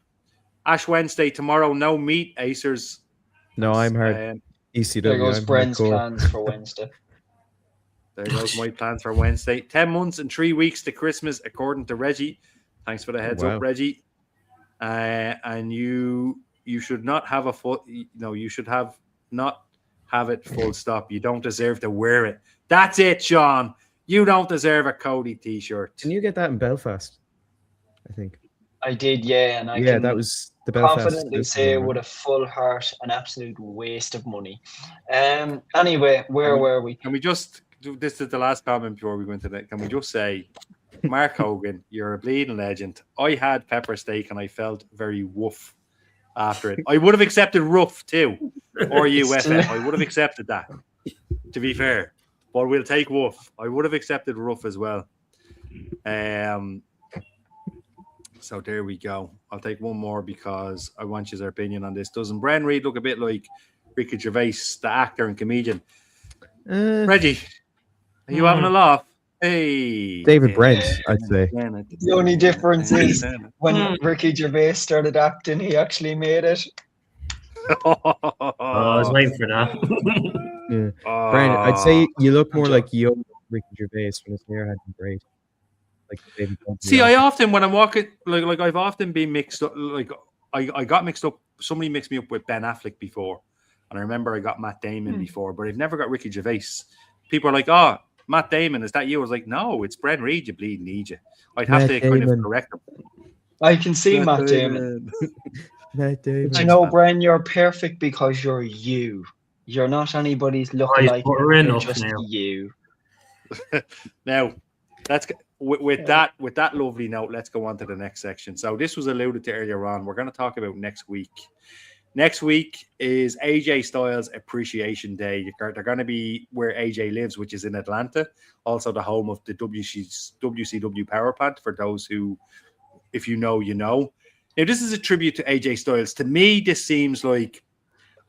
Ash Wednesday tomorrow, no meat, Acers. No, I'm hard. ECW. There goes I'm Bren's hardcore. plans for Wednesday. There goes my plans for Wednesday. 10 months and 3 weeks to Christmas, according to Reggie. Thanks for the heads up, Reggie. And you should not have a full. No, you should not have it full stop. You don't deserve to wear it. That's it, Sean. You don't deserve a Cody t-shirt. Can you get that in Belfast? I think I did, yeah, and I can that was the Belfast. Confidently say with a full heart, an absolute waste of money. Anyway, where were we? Can we just do this? Is the last comment before we go into that. Can we just say, Mark Hogan, you're a bleeding legend. I had pepper steak and I felt very woof after it. I would have accepted rough too, or UFF. I would have accepted that, to be fair. But we'll take woof. I would have accepted rough as well. So there we go. I'll take one more because I want your opinion on this. Doesn't Bren Reed look a bit like Ricky Gervais, the actor and comedian? Reggie, are you having a laugh? Hey, David Brent, I'd say. The only difference is when Ricky Gervais started acting, he actually made it. I was waiting for that. Brian, I'd say you look more like young Ricky Gervais when his hair had been braid. See, I often when I'm walking, like I've often been mixed up. Like I got mixed up. Somebody mixed me up with Ben Affleck before, and I remember I got Matt Damon before, but I've never got Ricky Gervais. People are like, "Oh, Matt Damon, is that you?" I was like, "No, it's Bren Reed. You bleeding idiot." I'd have to kind of correct him. I can see Matt Damon. Matt Damon. But you know, Bren, you're perfect because you're you. You're not anybody's lookalike. You're just you. Now, that's. With that lovely note, let's go on to the next section. So this was alluded to earlier on. We're going to talk about next week. Next week is AJ Styles Appreciation Day. They're going to be where AJ lives, which is in Atlanta, also the home of the WCW Power Plant, for those who, if you know, you know. Now, this is a tribute to AJ Styles. To me, this seems like,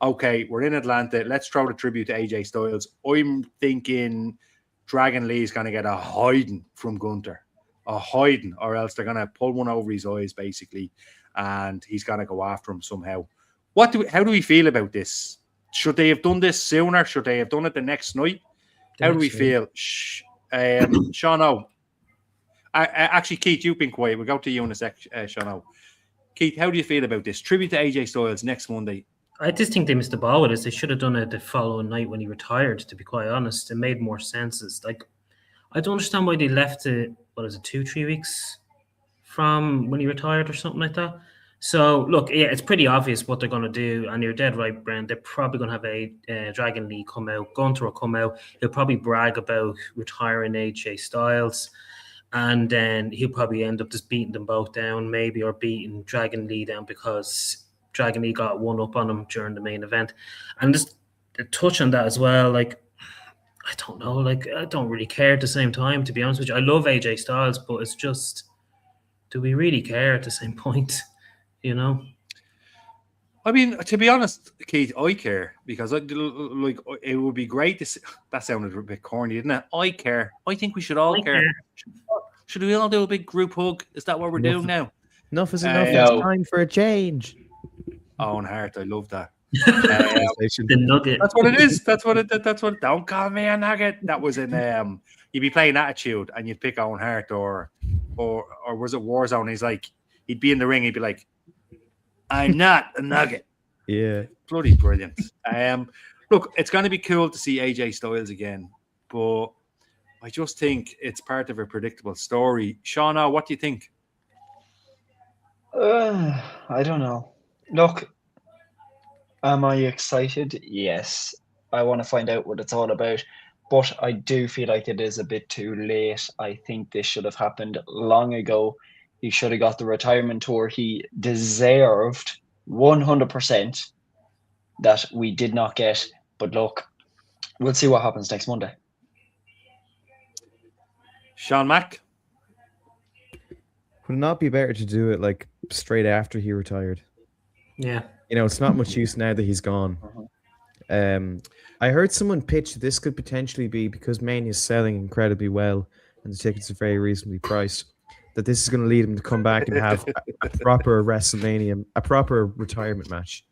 okay, we're in Atlanta. Let's throw the tribute to AJ Styles. I'm thinking Dragon Lee is going to get a hiding from Gunther, a hiding, or else they're going to pull one over his eyes, basically, and he's going to go after him somehow. How do we feel about this? Should they have done this sooner? Should they have done it the next night? How do we feel? Sean O. Actually, Keith, you've been quiet. We'll go to you in a sec, Sean O. Keith, how do you feel about this? Tribute to AJ Styles next Monday. I just think they missed the ball with this. They should have done it the following night when he retired, to be quite honest. It made more sense. It's like, I don't understand why they left it, 2-3 weeks from when he retired or something like that. So, look, yeah, it's pretty obvious what they're going to do. And you're dead right, Brent. They're probably going to have a Dragon Lee come out. Gunther will come out. He'll probably brag about retiring AJ Styles. And then he'll probably end up just beating them both down, maybe, or beating Dragon Lee down because Dragon Lee got one up on him during the main event. And just to touch on that as well, like, I don't know, like, I don't really care at the same time, to be honest with you. I love AJ Styles, but it's just, do we really care at the same point, you know? I mean, to be honest, Keith, I care because it would be great to see. That sounded a bit corny, didn't it? I care. I think we should all care. Should we all do a big group hug? Is that what we're doing now? Enough is enough. It's time for a change. Owen Hart, I love that. The Nugget. That's what it is. That's what. Don't call me a Nugget. That was in. You'd be playing Attitude, and you'd pick Owen Hart, or was it Warzone? He's like, he'd be in the ring. He'd be like, "I'm not a Nugget." Yeah, bloody brilliant. Look, it's going to be cool to see AJ Styles again, but I just think it's part of a predictable story. Shauna, what do you think? I don't know. Look, am I excited? Yes. I want to find out what it's all about. But I do feel like it is a bit too late. I think this should have happened long ago. He should have got the retirement tour he deserved 100% that we did not get. But look, we'll see what happens next Monday. Sean Mack. Would it not be better to do it like straight after he retired? Yeah. You know, it's not much use now that he's gone. I heard someone pitch this could potentially be, because Mania is selling incredibly well and the tickets are very reasonably priced, that this is going to lead him to come back and have a proper WrestleMania, a proper retirement match,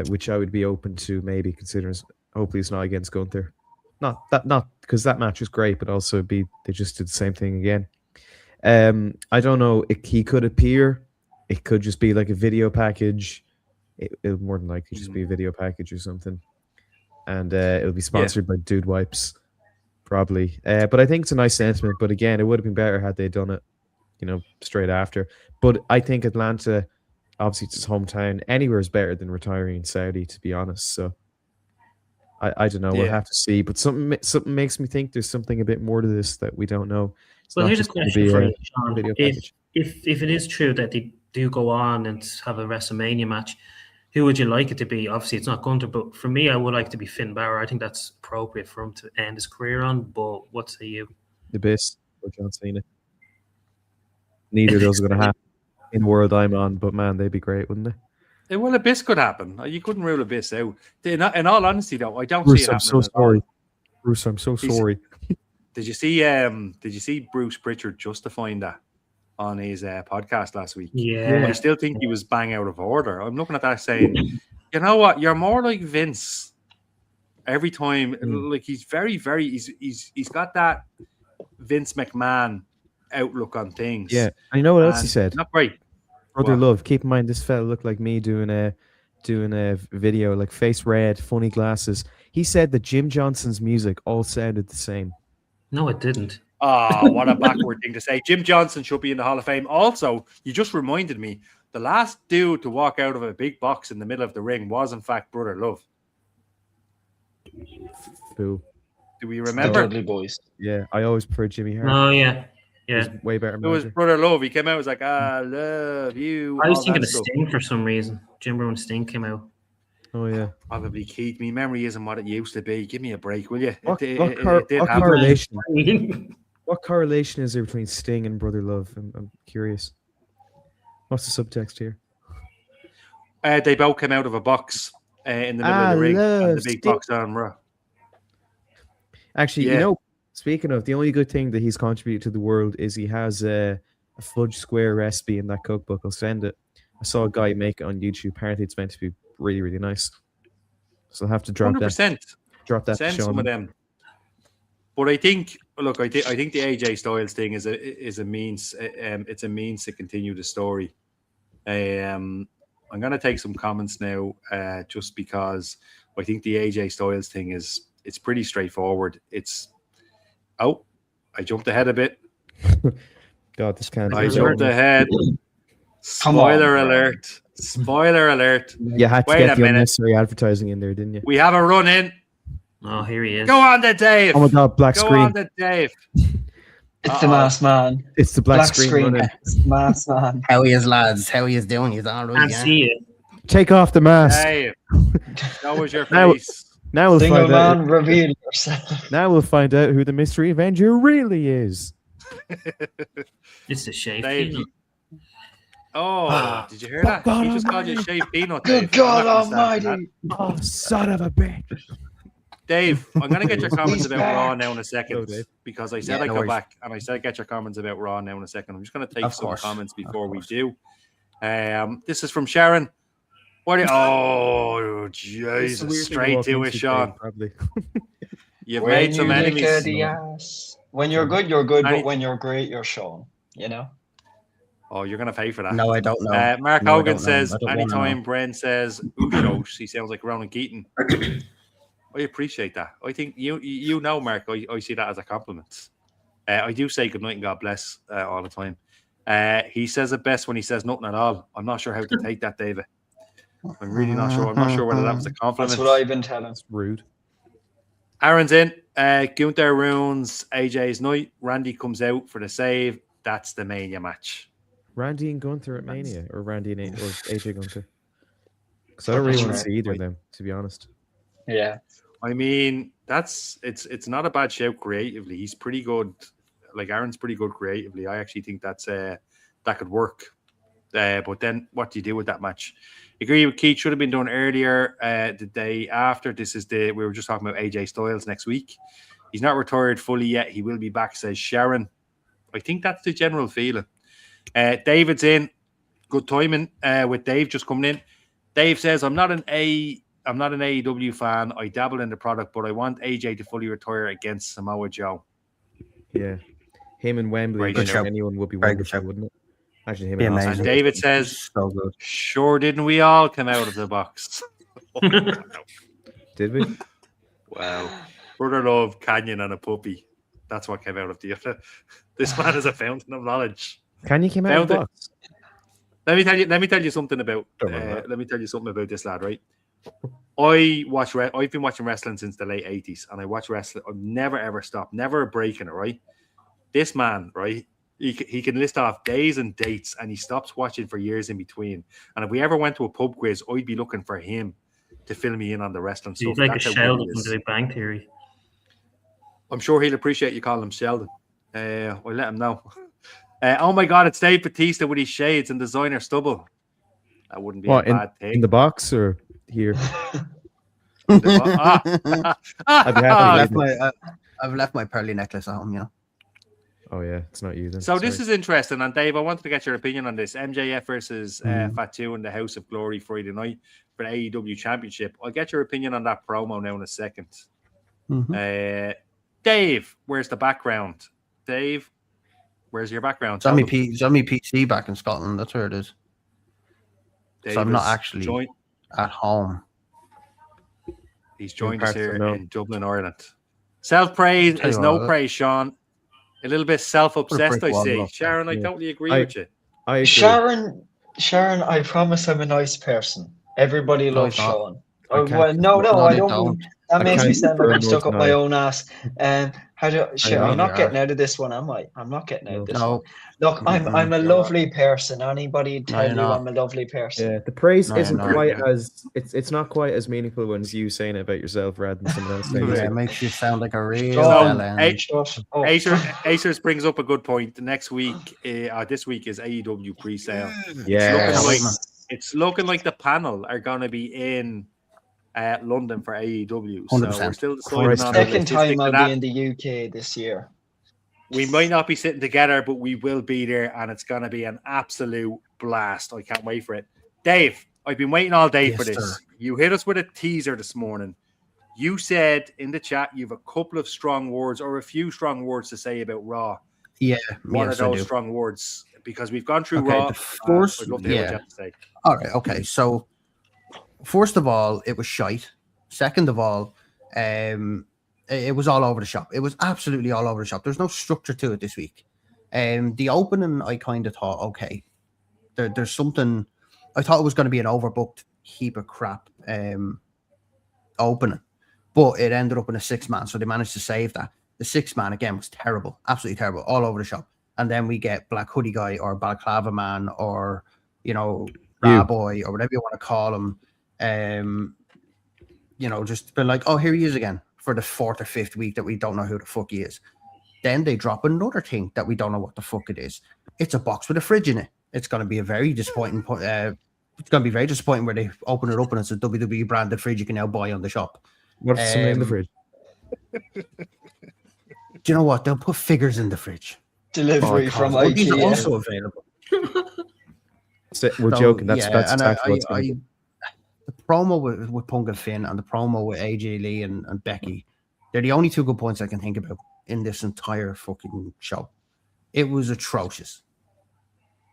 which I would be open to maybe considering. Hopefully, it's not against Gunther. Not because that match was great, but also they just did the same thing again. I don't know. He could appear. It could just be like a video package. It'll more than likely just be a video package or something, and it'll be sponsored by Dude Wipes, probably. But I think it's a nice sentiment. But again, it would have been better had they done it, straight after. But I think Atlanta, obviously, it's his hometown. Anywhere is better than retiring in Saudi, to be honest. So I don't know. We'll have to see. But something makes me think there's something a bit more to this that we don't know. Well, here's a question for you, Sean. If it is true that they do go on and have a WrestleMania match, who would you like it to be? Obviously, it's not Gunther, but for me, I would like to be Finn Balor. I think that's appropriate for him to end his career on. But what say you? The Abyss or John Cena. Neither of those are going to happen in the world I'm on, but man, they'd be great, wouldn't they? Well, Abyss could happen. You couldn't rule Abyss out. In all honesty, though, I don't see it happening. I'm so sorry. Bruce, I'm so sorry. Did you see Bruce Pritchard justifying that on his podcast last week? Yeah. I still think he was bang out of order. I'm looking at that saying, you know what? You're more like Vince every time. Like he's very, very. He's got that Vince McMahon outlook on things. Yeah. And you know what else he said? Not great. Brother Love. Keep in mind, this fella looked like me doing a video, like face red, funny glasses. He said that Jim Johnson's music all sounded the same. No, it didn't. Oh, what a backward thing to say. Jim Johnson should be in the Hall of Fame. Also, you just reminded me, the last dude to walk out of a big box in the middle of the ring was, in fact, Brother Love. Who? Do we remember? The Dudley Boys. Yeah, I always prefer Jimmy Hart. Oh, yeah. Yeah. Way better. It was Brother Love. He came out, was like, I love you. I was thinking of Sting for some reason. Jim Brown Sting came out. Oh, yeah. Probably Keith. My memory isn't what it used to be. Give me a break, will you? What correlation is there between Sting and Brother Love? I'm curious. What's the subtext here? They both came out of a box in the middle of the ring. And the big Sting. Box on Raw. Actually, speaking of, the only good thing that he's contributed to the world is he has a fudge square recipe in that cookbook. I'll send it. I saw a guy make it on YouTube. Apparently, it's meant to be really, really nice. So I'll have to drop 100%. that. Drop that. Send some of them. But I think the AJ Styles thing is a means. It's a means to continue the story. I'm going to take some comments now, just because I think the AJ Styles thing it's pretty straightforward. I jumped ahead a bit. God, this can't. I jumped ahead. Spoiler alert. Spoiler alert. You had to get the unnecessary advertising in there, didn't you? We have a run in. Oh, here he is. Go on there, Dave. Oh my God, black screen. Go on there, Dave. It's the masked man. It's the black screen. It's the masked man. How he is, lads? How he is doing? He's all right. I see it. Take off the mask. Dave. That was your face. Now we'll Single find man, out. reveal yourself. Now we'll find out who the Mystery Avenger really is. It's the shave. Dave, did you hear that? God He just called you shaved peanut. Good Dave. God Almighty! Oh, son of a bitch! Dave, I'm going to get your comments about Raw now in a second, Dave. because I said I'd come back and I said get your comments about Raw now in a second. I'm just going to take some comments before we do. This is from Sharon. Oh, Jesus! Straight to it, Sean. Probably. You've made some enemies. When you're good, you're good. But when you're great, you're Sean. You know. Oh, you're going to pay for that. No, I don't know. Mark Hogan says, anytime Bren says Usos, he sounds like Ronan Keaton. I appreciate that. I think you know, Mark, I see that as a compliment. I do say good night and God bless all the time. He says it best when he says nothing at all. I'm not sure how to take that, David. I'm really not sure. I'm not sure whether that was a compliment. That's what I've been telling. It's rude. Aaron's in. Gunther ruins AJ's night. Randy comes out for the save. that's the Mania match. Randy and Gunther at Mania, or Randy and or AJ Gunther? Because I don't really want to see either of them, to be honest. Yeah. I mean, it's not a bad shout creatively. He's pretty good. Like Aaron's pretty good creatively. I actually think that could work. But then what do you do with that match? Agree with Keith, should have been done earlier. The day after. We were just talking about AJ Styles next week. He's not retired fully yet. He will be back, says Sharon. I think that's the general feeling. David's in. Good timing with Dave just coming in. Dave says, I'm not an AEW fan. I dabble in the product, but I want AJ to fully retire against Samoa Joe. Yeah. Him and Wembley against anyone would be wonderful, wouldn't it? Actually, him and Austin. And David says, so good. Sure didn't we all come out of the box? Did we? Wow. Brother Love, Canyon, and a puppy. That's what came out of the other. This man is a fountain of knowledge. Canyon came out of the box. Let me tell you something about. Let me tell you something about this lad. Right, I've been watching wrestling since the late 80s, and I watch wrestling. I've never ever stopped, never a break in it. Right, this man, right, he can list off days and dates, and he stops watching for years in between. And if we ever went to a pub quiz, I'd be looking for him to fill me in on the wrestling stuff. He's like a Sheldon from the Big Bang Theory. I'm sure he'll appreciate you calling him Sheldon. I'll let him know. Oh my God, it's Dave Bautista with his shades and designer stubble. That wouldn't be a bad thing. In the box or here? I've left my pearly necklace at home, you know. Oh yeah, it's not you then. So this is interesting, and Dave, I wanted to get your opinion on this. MJF versus Fatu in the House of Glory Friday night for the AEW Championship. I'll get your opinion on that promo now in a second. Mm-hmm. Dave, where's the background? Dave, where's your background? It's on me PC back in Scotland. That's where it is. Dave so I'm not actually at home. He's joined us here in Dublin, Ireland. Self-praise is no praise, Sean. A little bit self-obsessed, I see. Sharon, I totally agree with you. I agree. Sharon, I promise I'm a nice person. Everybody loves Sean. I don't. That makes me sound like I'm stuck up my own ass. I'm not getting out of this one, am I? I'm not getting out of this one. Look, I'm a lovely person. Anybody tell you I'm a lovely person? Yeah, the praise isn't quite as it's not quite as meaningful when it's you saying it about yourself rather than someone else saying it. Yeah, it makes you sound like a real Acers brings up a good point. Next week, this week is AEW pre-sale. Yeah, it's looking like the panel are going to be in London for AEW. So 100%. we're still deciding on second time I'll be in the UK this year. We might not be sitting together, but we will be there, and it's going to be an absolute blast. I can't wait for it. Dave, I've been waiting all day for this. Sir. You hit us with a teaser this morning. You said in the chat you have a couple of strong words or a few strong words to say about Raw. Yeah. What are those strong words? Because we've gone through Raw. First, I'd love to hear what you have to say. All right. Okay. So, first of all, it was shite. Second of all, it was all over the shop. It was absolutely all over the shop. There's no structure to it this week. The opening, I kind of thought, okay, there's something. I thought it was going to be an overbooked heap of crap opening, but it ended up in a 6-man, so they managed to save that. The 6-man again was terrible, absolutely terrible, all over the shop. And then we get Black Hoodie Guy or Balaclava Man or Boy or whatever you want to call him. Just been like, oh, here he is again for the 4th or 5th week that we don't know who the fuck he is. Then they drop another thing that we don't know what the fuck it is. It's a box with a fridge in it. It's going to be a very disappointing. It's going to be very disappointing where they open it up and it's a WWE branded fridge you can now buy on the shop. What's something in the fridge? Do you know what? They'll put figures in the fridge. Delivery from IKEA. These are also available. We're joking. That's exactly what's going on. The promo with Punk and Finn and the promo with AJ Lee and Becky, they're the only 2 good points I can think about in this entire fucking show. It was atrocious.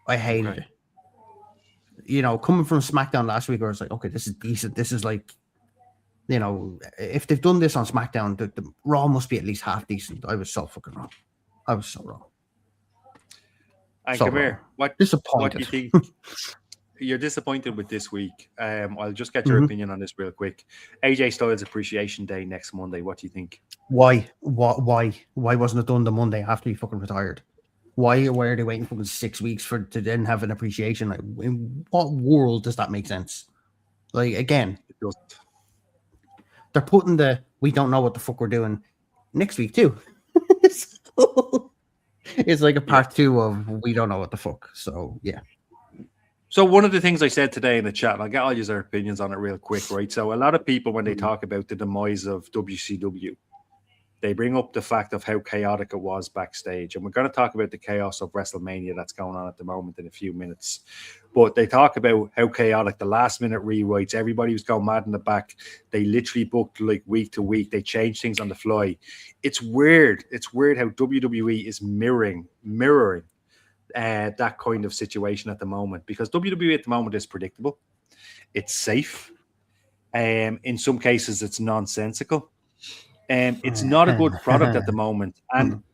I hated it. Coming from SmackDown last week, I was like, okay, this is decent. This is like, if they've done this on SmackDown, the Raw must be at least half decent. I was so fucking wrong. I was so wrong. And come here. What do you think? You're disappointed with this week. I'll just get your opinion on this real quick. AJ Styles Appreciation Day next Monday. What do you think? Why wasn't it done the Monday after he fucking retired? Why are they waiting for 6 weeks to then have an appreciation? Like, in what world does that make sense? Like, again, It doesn't. they're putting we don't know what the fuck we're doing next week too. So, it's like a part 2 of we don't know what the fuck. So yeah. So one of the things I said today in the chat, and I'll get all your opinions on it real quick, right? So a lot of people, when they talk about the demise of WCW, they bring up the fact of how chaotic it was backstage. And we're going to talk about the chaos of WrestleMania that's going on at the moment in a few minutes. But they talk about how chaotic the last minute rewrites, everybody was going mad in the back. They literally booked like week to week. They changed things on the fly. It's weird. It's weird how WWE is mirroring that kind of situation at the moment, because WWE at the moment is predictable. It's safe. In some cases, it's nonsensical. It's not a good product at the moment. And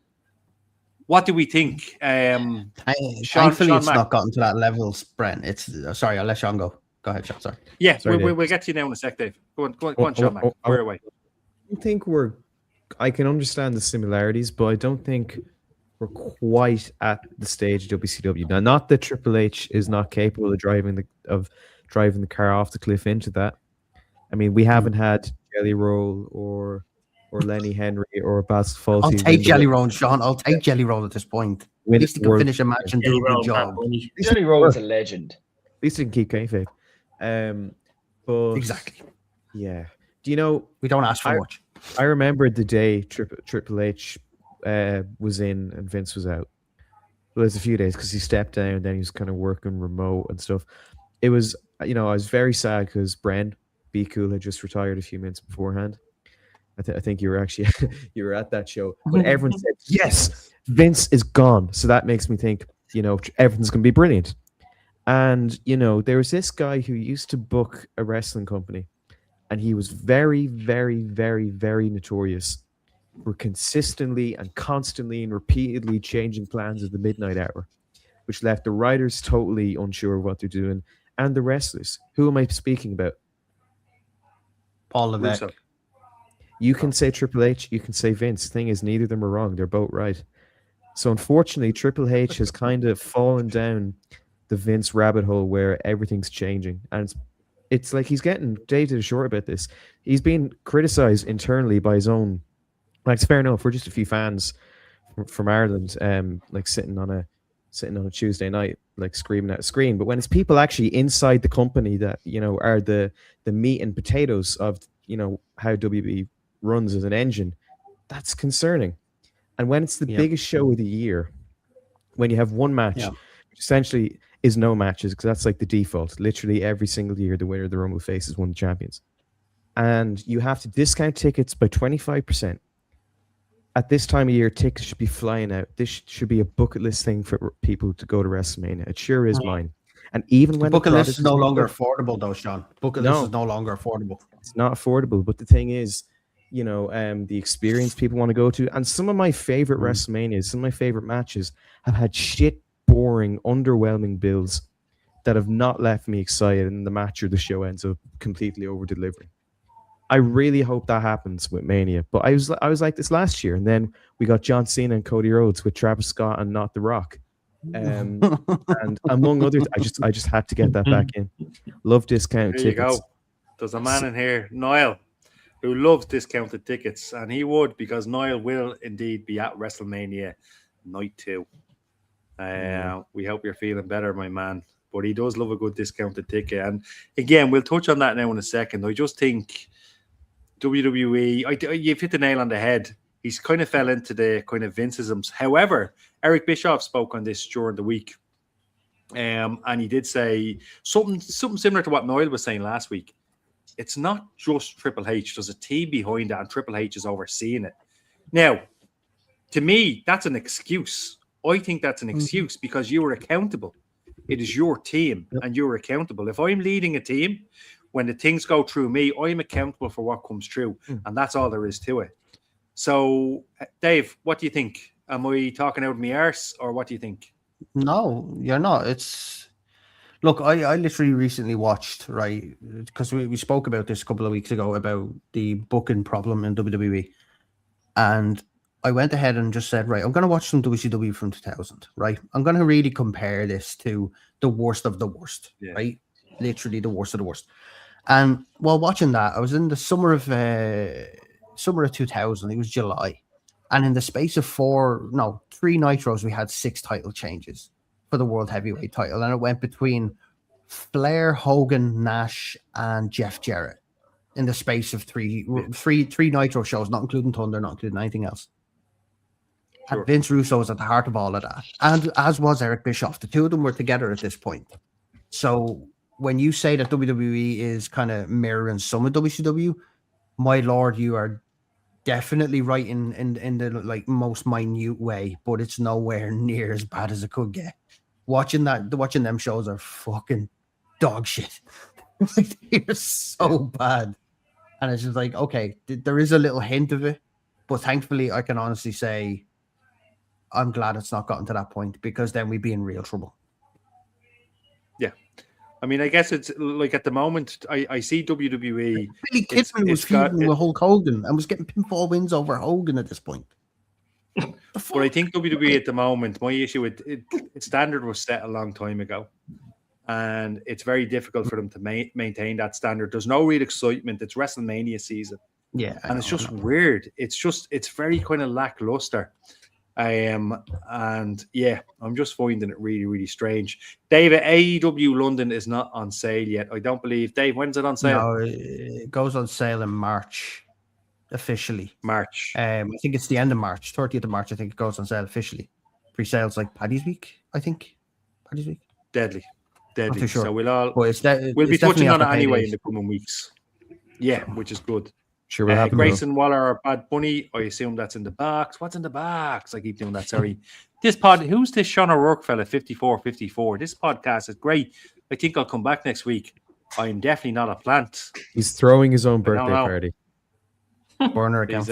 what do we think? Thankfully, it's not gotten to that level, Brent. It's sorry, I'll let Sean go. Go ahead, Sean. Sorry. Yeah, Sorry, we'll get to you now in a sec, Dave. Go on, Sean. Mac. Fire away. I think I can understand the similarities, but I don't think we're quite at the stage of WCW. Now, not that Triple H is not capable of driving the car off the cliff into that. I mean, we haven't had Jelly Roll or Lenny Henry or Bas Fawlty. I'll take Jelly Roll, Sean. I'll take Jelly Roll at this point. At least he can finish a match and do a good job. Jelly Roll is a legend. At least he can keep kayfabe. But exactly. Yeah. Do you know? We don't ask for much. I remember the day Triple H was in and Vince was out. Well, it's a few days because he stepped down. Then he was kind of working remote and stuff. It was, I was very sad because Bren Be Cool had just retired a few minutes beforehand. I think you were actually you were at that show, but everyone said yes, Vince is gone. So that makes me think, everything's gonna be brilliant. And there was this guy who used to book a wrestling company, and he was very, very, very, very notorious for consistently and constantly and repeatedly changing plans at the midnight hour, which left the writers totally unsure of what they're doing, and the wrestlers. Who am I speaking about? Paul Levesque. You can say Triple H, you can say Vince. The thing is, neither of them are wrong. They're both right. So unfortunately, Triple H has kind of fallen down the Vince rabbit hole where everything's changing. And it's like he's getting dated ashore about this. He's being criticized internally by his own. Like, it's fair enough. We're just a few fans from Ireland, like sitting on a Tuesday night, like screaming at a screen. But when it's people actually inside the company that, are the meat and potatoes of, how WB runs as an engine, that's concerning. And when it's the biggest show of the year, when you have one match, which essentially is no matches, because that's like the default. Literally every single year, the winner of the Rumble faces one of the champions. And you have to discount tickets by 25%. At this time of year, tickets should be flying out. This should be a bucket list thing for people to go to WrestleMania. It sure is mine. And even when bucket list is no longer affordable, though, Sean. Bucket list No. is no longer affordable. It's not affordable. But the thing is, the experience people want to go to. And some of my favorite WrestleManias, some of my favorite matches have had shit, boring, underwhelming builds that have not left me excited, and the match or the show ends up completely over-delivering. I really hope that happens with Mania. But I was like this last year, and then we got John Cena and Cody Rhodes with Travis Scott and Not The Rock. And among others, I just had to get that back in. Love discount There tickets. you go. There's a man in here, Niall, who loves discounted tickets, and he would, because Niall will indeed be at WrestleMania night 2. We hope you're feeling better, my man. But he does love a good discounted ticket. And again, we'll touch on that now in a second. I just think WWE, you've hit the nail on the head. He's kind of fell into the kind of Vinceisms. However, Eric Bischoff spoke on this during the week. And he did say something similar to what Niall was saying last week. It's not just Triple H. There's a team behind that, and Triple H is overseeing it. Now, to me, that's an excuse. I think that's an excuse because you are accountable. It is your team, and you're accountable. If I'm leading a team, when the things go through me, I'm accountable for what comes through, and that's all there is to it. So, Dave, what do you think? Am I talking out of my arse, or what do you think? No, you're not. Look, I literally recently watched, right, because we spoke about this a couple of weeks ago about the booking problem in WWE. And I went ahead and just said, right, I'm going to watch some WCW from 2000, right? I'm going to really compare this to the worst of the worst, right? Literally the worst of the worst. And while watching that, I was in the summer of 2000. It was July. And in the space of 3 Nitros, we had 6 title changes for the World Heavyweight title. And it went between Flair, Hogan, Nash, and Jeff Jarrett in the space of three Nitro shows, not including Thunder, not including anything else. Sure. And Vince Russo was at the heart of all of that. And as was Eric Bischoff. The two of them were together at this point. So when you say that WWE is kind of mirroring some of WCW, my lord, you are definitely right in the like most minute way, but it's nowhere near as bad as it could get. Watching them shows are fucking dog shit. Like, they're so bad. And it's just like, okay, there is a little hint of it, but thankfully I can honestly say I'm glad it's not gotten to that point, because then we'd be in real trouble. Yeah. I mean, I guess it's like at the moment, I see WWE. Billy Kidman was feuding with Hulk Hogan and was getting pinfall wins over Hogan at this point. But I think WWE at the moment, my issue with its standard was set a long time ago. And it's very difficult for them to maintain that standard. There's no real excitement. It's WrestleMania season. Yeah. And it's just weird. It's very kind of lackluster. And yeah, I'm just finding it really, really strange. David, AEW London is not on sale yet. I don't believe. Dave, when's it on sale? No, it goes on sale in March, officially. March. I think it's the end of March, 30th of March. I think it goes on sale officially. Pre-sales like Paddy's Week, I think. Paddy's Week. Deadly. Not too sure. So we'll be it's touching on it anyway in the coming weeks. Yeah, which is good. Sure, what happened? Grayson Waller or Bad Bunny? I assume that's in the box. What's in the box? I keep doing that. Sorry. Who's this Sean O'Rourke fella? 54. This podcast is great. I think I'll come back next week. I'm definitely not a plant. He's throwing his own birthday party. Burner accounts.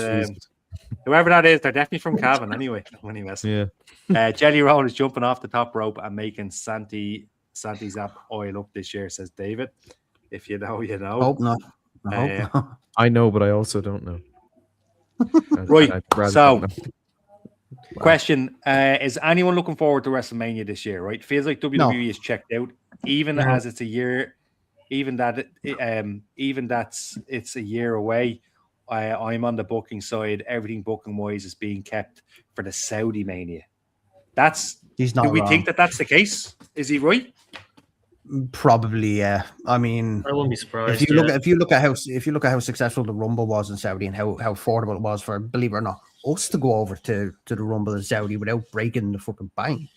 Whoever that is, they're definitely from Cavan anyway. Yeah. Jelly Roll is jumping off the top rope and making Santi Zap oil up this year, says David. If you know, you know. Hope not. I know, but I also don't know. Right. So, question: is anyone looking forward to WrestleMania this year? Right, feels like WWE is checked out, even as it's a year, even it's a year away. I'm on the booking side. Everything booking wise is being kept for the Saudi Mania. He's not. Do we wrong. think that that's the case? Is he right? Probably, yeah. I mean, I wouldn't be surprised. If you look at how successful the Rumble was in Saudi and how affordable it was for, believe it or not, us to go over to the Rumble in Saudi without breaking the fucking bank,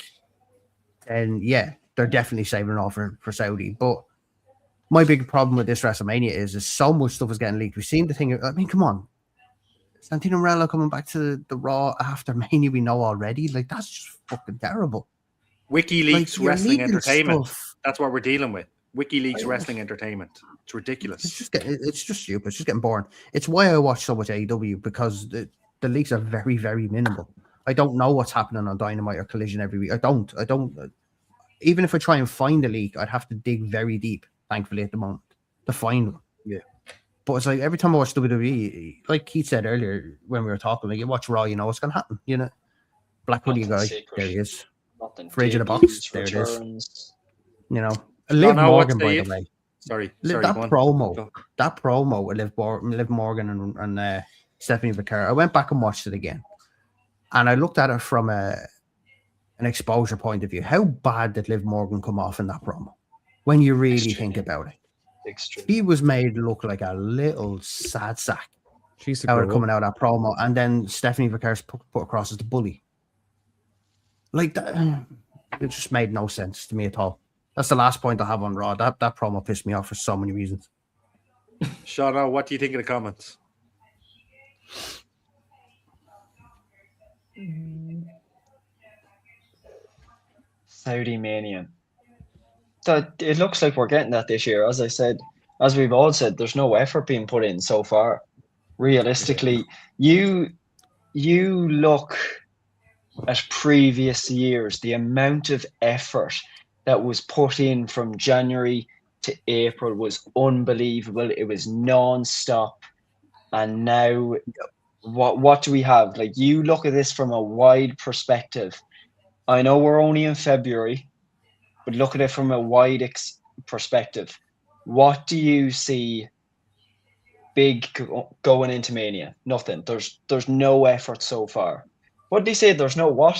and yeah, they're definitely saving it all for Saudi. But my big problem with this WrestleMania is so much stuff is getting leaked. We've seen the thing. I mean, come on, Santino Marella coming back to the Raw after Mania, we know already. Like, that's just fucking terrible. WikiLeaks Wrestling Entertainment. That's what we're dealing with. WikiLeaks Wrestling Entertainment. It's ridiculous. It's just stupid. It's just getting boring. It's why I watch so much AEW, because the leaks are very, very minimal. I don't know what's happening on Dynamite or Collision every week. I don't. Even if I try and find a leak, I'd have to dig very deep, thankfully, at the moment, to find one. Yeah. But it's like every time I watch WWE, like Keith said earlier when we were talking, like, you watch Raw, you know what's going to happen. You know, Black Hoodie guy, there he is. Fridge in the box, there it is. You know, Liv Morgan, by the way. Sorry, that promo with Liv Morgan and Stephanie Vaquero. I went back and watched it again, and I looked at it from an exposure point of view. How bad did Liv Morgan come off in that promo? When you really think about it, he was made to look like a little sad sack. She's coming out of that promo, and then Stephanie Vaquero put across as the bully. Like that, it just made no sense to me at all. That's the last point I have on Raw. That promo pissed me off for so many reasons. Shauna, what do you think of the comments? Saudi Mania. It looks like we're getting that this year. As I said, as we've all said, there's no effort being put in so far. Realistically, you look at previous years, the amount of effort that was put in from January to April was unbelievable. It was non-stop. And now what do we have? Like, you look at this from a wide perspective. I know we're only in February, but look at it from a wide perspective. What do you see big going into Mania? Nothing. There's no effort so far. What did he say? There's no what?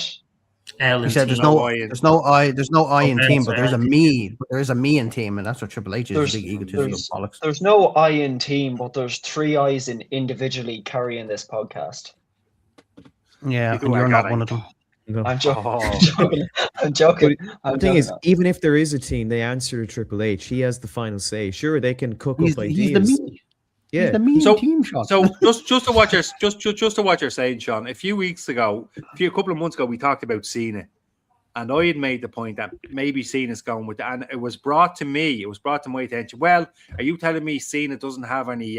He said there's No no I in- there's no I in Okay, team, but sorry, there's a I- me. But there is a me in team, and that's what Triple H is. There's Big egotism of bollocks. there's no I in team, but there's 3 eyes in individually carrying this podcast. Yeah, You and you're are not gonna- one of them. No. I'm joking. Oh. I'm joking. The thing is, even if there is a team, they answer to Triple H. He has the final say. Sure, they can cook He's, up ideas. he's the me. Yeah. He's the me So- in team, Sean. So just to what you're saying, Sean. A couple of months ago, we talked about Cena, and I had made the point that maybe Cena's going with that, and it was brought to me. It was brought to my attention. Well, are you telling me Cena doesn't have any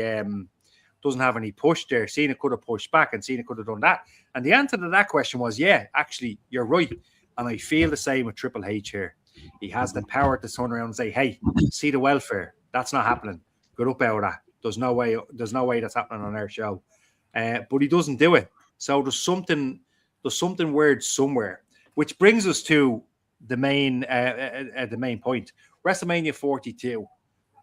push there? Cena could have pushed back, and Cena could have done that. And the answer to that question was, yeah, actually, you're right. And I feel the same with Triple H here. He has the power to turn around and say, "Hey, see the welfare. That's not happening. Get up out of that. There's no way that's happening on our show." But he doesn't do it. So there's something weird somewhere, which brings us to the main point. WrestleMania 42.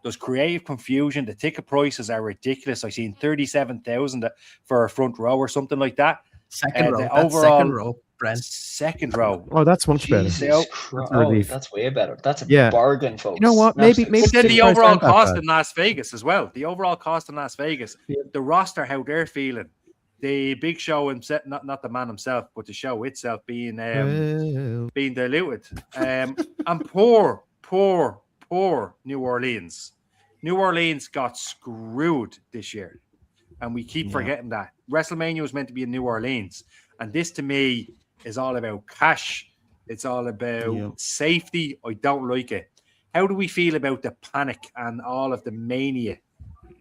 There's creative confusion. The ticket prices are ridiculous. I've seen 37,000 for a front row or something like that. Second row. The That's overall- second row, Brent. Second row. Oh, that's much better. Jesus Christ. a relief. That's way better. That's a Yeah. bargain, folks. You know what? Maybe Absolutely. But then ticket the price overall aren't that cost bad. in Las Vegas as well. The overall cost in Las Vegas, the roster, how they're feeling, the big show himself, not the man himself, but the show itself being Well, being diluted. And poor New Orleans. New Orleans got screwed this year, and we keep forgetting that. WrestleMania was meant to be in New Orleans, and this to me is all about cash. It's all about safety. I don't like it. How do we feel about the panic and all of the mania,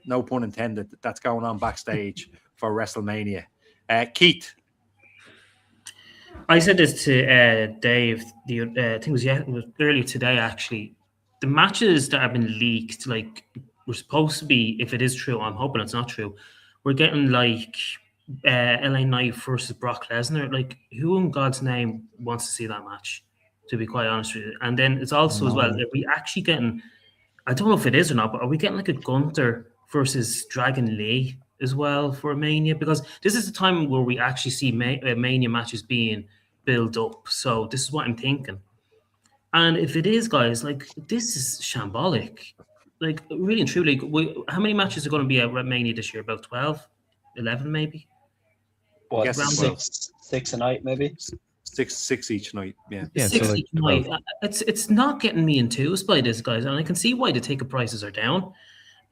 no pun intended, that's going on backstage for WrestleMania? Keith. I said this to Dave. I think it was earlier today. Actually, the matches that have been leaked, like, were supposed to be. If it is true, I'm hoping it's not true. We're getting like LA Knight versus Brock Lesnar. Like, who in God's name wants to see that match? To be quite honest with you, and then it's also as well. Are we actually getting? I don't know if it is or not, but are we getting like a Gunther versus Dragon Lee as well for Mania? Because this is the time where we actually see Mania matches being built up. So this is what I'm thinking. And if it is, guys, like, this is shambolic. Like, really and truly, how many matches are going to be at Mania this year? About 12, 11 maybe? What, Yes, round six a night, maybe? Six each night. Yeah. Yeah, so 60 like tonight. 12. It's not getting me enthused by this, guys, and I can see why the ticket prices are down.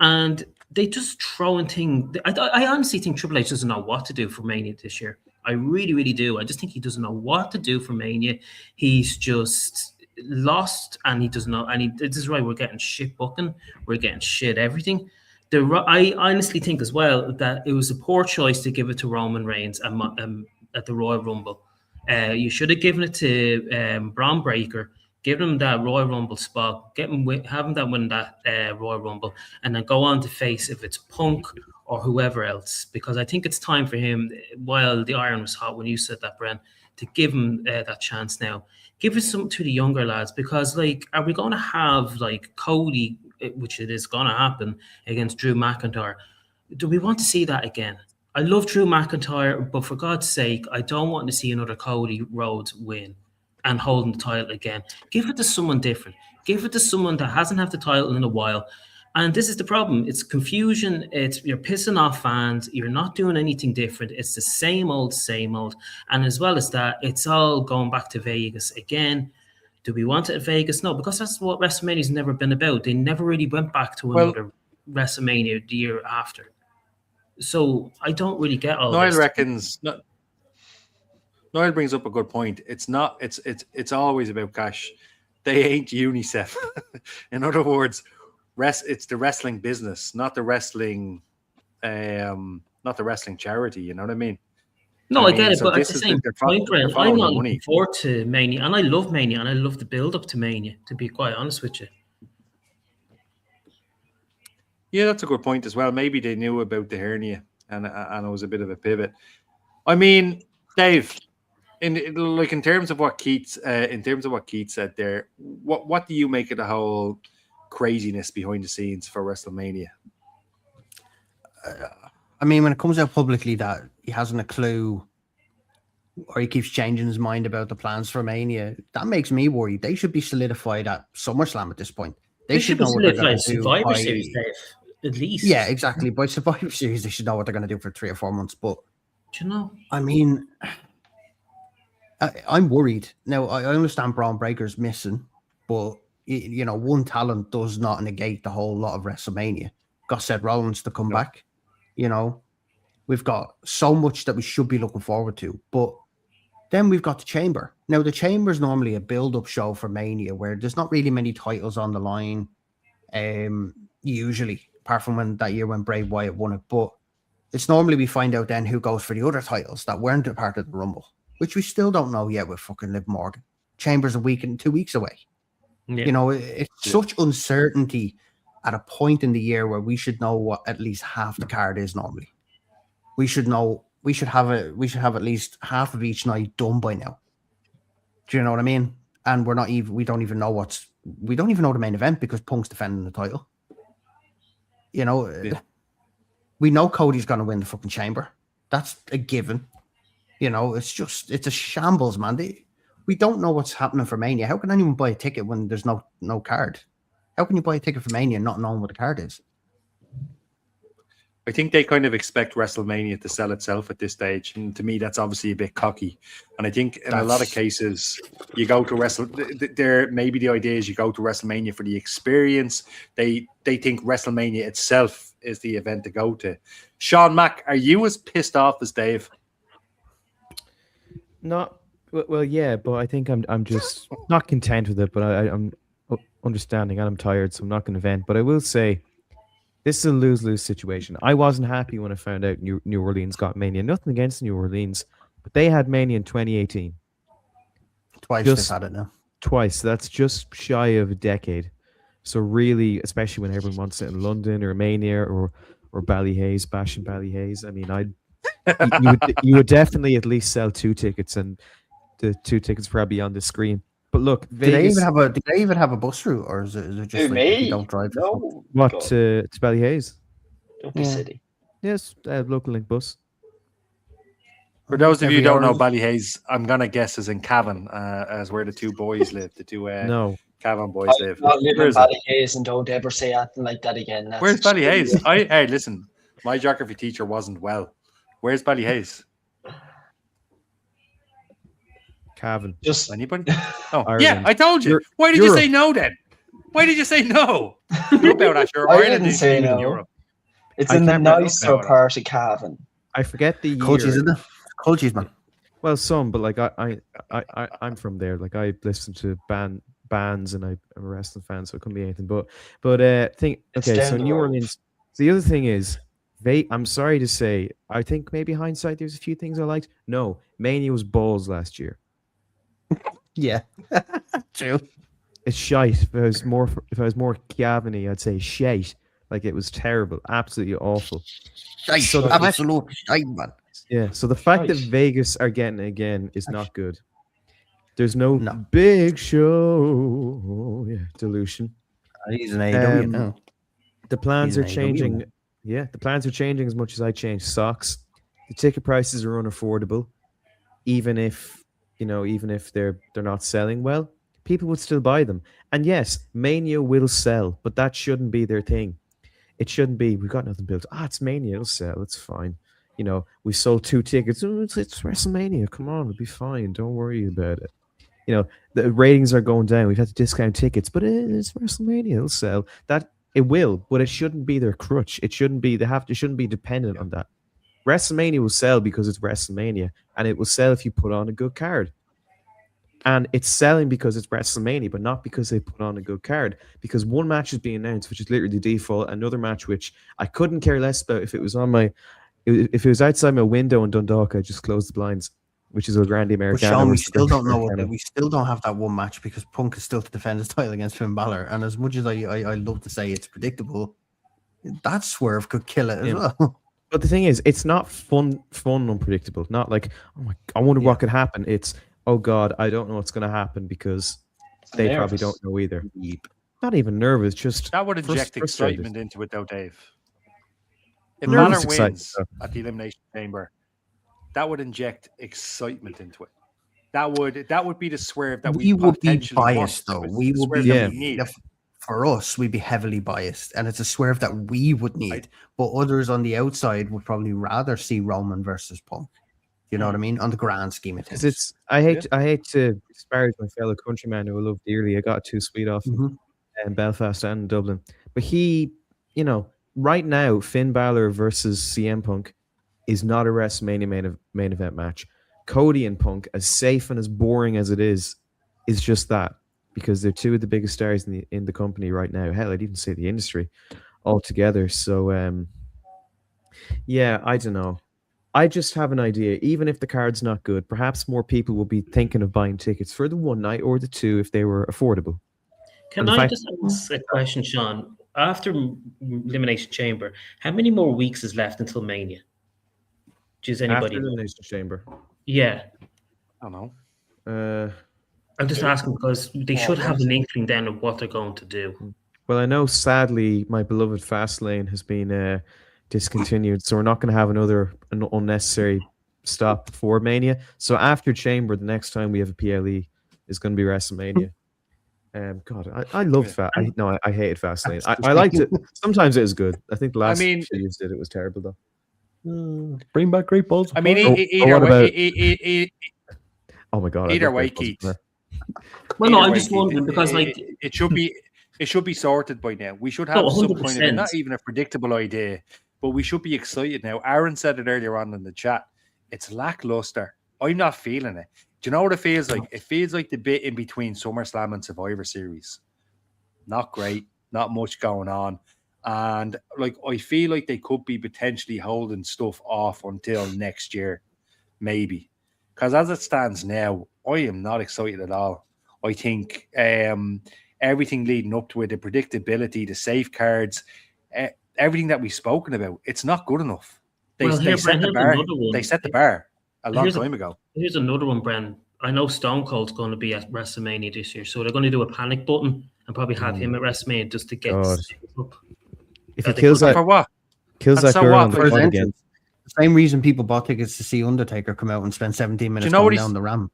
And they just throw in things. I honestly think Triple H doesn't know what to do for Mania this year. I really, really do. I just think he doesn't know what to do for Mania. He's just lost, and he doesn't know. And this is right. We're getting shit booking. We're getting shit everything. I honestly think as well that it was a poor choice to give it to Roman Reigns at the Royal Rumble. You should have given it to Braun Breaker, given him that Royal Rumble spot, have him that win that Royal Rumble, and then go on to face if it's Punk or whoever else. Because I think it's time for him, while the iron was hot, when you said that, Bren, to give him that chance now. Give it some to the younger lads, because, like, are we going to have, like, Cody, which it is going to happen, against Drew McIntyre? Do we want to see that again? I love Drew McIntyre, but for God's sake, I don't want to see another Cody Rhodes win and holding the title again. Give it to someone different. Give it to someone that hasn't had the title in a while. And this is the problem. It's confusion. You're pissing off fans. You're not doing anything different. It's the same old, same old. And as well as that, it's all going back to Vegas again. Do we want it at Vegas? No, because that's what WrestleMania's never been about. They never really went back to another WrestleMania the year after. So I don't really get all Noel this. reckons. Noel brings up a good point. It's not. It's always about cash. They ain't UNICEF. In other words, it's the wrestling business, not the wrestling, charity. You know what I mean? No, I get it, so but at this the is same they're point, Brent, following I'm the not money. looking forward to Mania, and I love Mania, and I love the build-up to Mania, to be quite honest with you. Yeah, that's a good point as well. Maybe they knew about the hernia and it was a bit of a pivot. I mean, Dave, in terms of what Keith said there, what do you make of the whole craziness behind the scenes for WrestleMania? I mean, when it comes out publicly that he hasn't a clue, or he keeps changing his mind about the plans for Mania, that makes me worried. They should be solidified at SummerSlam at this point. They should be know what they're solidified going to do Survivor by- Series, Dave. At least. Yeah, exactly. By Survivor Series, they should know what they're going to do for 3 or 4 months. But Do you know? I mean, I'm worried. Now, I understand Braun Breaker's missing, but you know, one talent does not negate the whole lot of WrestleMania. Got Seth Rollins to come back. You know, we've got so much that we should be looking forward to. But then we've got the Chamber. Now, the Chamber is normally a build-up show for Mania where there's not really many titles on the line, usually, apart from that year when Bray Wyatt won it. But it's normally we find out then who goes for the other titles that weren't a part of the Rumble, which we still don't know yet with fucking Liv Morgan. Chamber's a week and 2 weeks away. Yeah. You know, it's such uncertainty at a point in the year where we should know what at least half the card is normally. We should know. We should have at least half of each night done by now. Do you know what I mean? And we don't even know the main event because Punk's defending the title. You know, we know Cody's going to win the fucking Chamber. That's a given. You know, it's a shambles, man. We don't know what's happening for Mania. How can anyone buy a ticket when there's no card? How can you buy a ticket for Mania not knowing what the card is? I think they kind of expect WrestleMania to sell itself at this stage, and to me, that's obviously a bit cocky. And I think in a lot of cases, you go to there. Maybe the idea is you go to WrestleMania for the experience. They think WrestleMania itself is the event to go to. Sean Mack, are you as pissed off as Dave? Not well, yeah, but I think I'm just not content with it. But I'm understanding, and I'm tired, so I'm not going to vent. But I will say, this is a lose-lose situation. I wasn't happy when I found out New Orleans got Mania. Nothing against New Orleans, but they had Mania in 2018. Twice they've had it now. Twice. That's just shy of a decade. So really, especially when everyone wants it in London or Mania or Ballyhaise, bashing Ballyhaise. I mean, you would definitely at least sell 2 tickets, and the 2 tickets probably on the screen. But look, Vegas, do they even have a bus route, or is it just like you don't drive? No. what to Ballyhaise? Dumpy City. Yes, local link bus. For those of you who don't know, Ballyhaise, I'm gonna guess is in Cavan, as where the 2 boys live. The 2 No. Cavan boys live. I live Where in is it? Ballyhaise, and don't ever say anything like that again. That's Where's Ballyhaise? Hey, listen, my geography teacher wasn't well. Where's Ballyhaise? Cavan. Just Anybody? Oh, Ireland. yeah, I told you. Why did you say no then? Why did you say no? You're about that, sure. I Ireland didn't is say in no. Europe. It's I in the can't remember nicer now. part of Cavan. I forget the year. Cold cheese, isn't it? Cold cheese, man. Well, some, but like I'm from there. Like I listen to bands, and I'm a wrestling fan, so it couldn't be anything. But think It's okay. down So the New road. Orleans. So the other thing is, I'm sorry to say, I think maybe hindsight, there's a few things I liked. No, Mania was balls last year. Yeah, true. It's shite. If I was more Chiavani, I'd say shite. Like it was terrible, absolutely awful. So the fact- Absolute shite, man. Yeah. So the fact that Shite. Vegas are getting it again is not good. There's no No. big show. Oh, yeah, dilution. He's an AEW now. The plans He's are an AEW changing. now. Yeah, the plans are changing as much as I change socks. The ticket prices are unaffordable, even if they're not selling well. People would still buy them. And yes, Mania will sell, but that shouldn't be their thing. It shouldn't be, we've got nothing built. It's Mania, it'll sell, it's fine. You know, we sold 2 tickets. Oh, it's WrestleMania. Come on, it'll be fine. Don't worry about it. You know, the ratings are going down. We've had to discount tickets, but it's WrestleMania. It'll sell. That it will, but it shouldn't be their crutch. It shouldn't be. They shouldn't be dependent on that. WrestleMania will sell because it's WrestleMania, and it will sell if you put on a good card. And it's selling because it's WrestleMania, but not because they put on a good card. Because one match is being announced, which is literally default. Another match, which I couldn't care less about. If it was outside my window in Dundalk, I just closed the blinds, which is a Grande But Americana. Sean, we still don't know what we still don't have that one match because Punk is still to defend his title against Finn Balor. And as much as I love to say it's predictable, that swerve could kill it as well. But the thing is, it's not fun, unpredictable. Not like, oh my, I wonder what could happen. It's, oh God, I don't know what's going to happen because they probably don't know either. Not even nervous, just that would inject frustrated. excitement into it, though, Dave. If Nervous Balor excitement, wins though. at the Elimination Chamber, that would inject excitement into it. That would be the swerve that we we would be potentially biased, want. though. It's We the would be swerve that we need. For us, we'd be heavily biased, and it's a swerve that we would need. But others on the outside would probably rather see Roman versus Punk. You know what I mean? On the grand scheme of things. Because I hate to disparage my fellow countryman who I love dearly. I got too sweet off him in Belfast and in Dublin. But he, right now, Finn Balor versus CM Punk is not a WrestleMania main event match. Cody and Punk, as safe and as boring as it is just that. Because they're two of the biggest stars in the company right now. Hell, I'd even say the industry altogether. So, I don't know. I just have an idea. Even if the card's not good, perhaps more people will be thinking of buying tickets for the one night or the two if they were affordable. Can I just ask a question, Sean? After Elimination Chamber, how many more weeks is left until Mania? Does anybody After know? Elimination Chamber? Yeah. I don't know. I'm just asking because they should have an inkling then of what they're going to do. Well, I know, sadly, my beloved Fastlane has been discontinued, so we're not going to have an unnecessary stop before Mania. So after Chamber, the next time we have a PLE is going to be WrestleMania. God, I loved I hated Fastlane. I liked it. Sometimes it was good. I think the last few years it was terrible though. Bring back Great Balls. I mean, either way. Oh my God! Either way, Keith. Well, no, I'm just wondering because it should be sorted by now. We should have some kind of not even a predictable idea, but we should be excited now. Aaron said it earlier on in the chat. It's lackluster. I'm not feeling it. Do you know what it feels like? It feels like the bit in between SummerSlam and Survivor Series. Not great. Not much going on. And I feel like they could be potentially holding stuff off until next year, maybe. Because as it stands now, I am not excited at all. I think everything leading up to it, the predictability, the safeguards, everything that we've spoken about, it's not good enough. They set the bar a long time ago. Here's another one, Bren. I know Stone Cold's going to be at WrestleMania this year, so they're going to do a panic button and probably have him at WrestleMania just to get up. If he kills that, for what? Kills that girl on the front again. The same reason people bought tickets to see Undertaker come out and spend 17 minutes going down the ramp.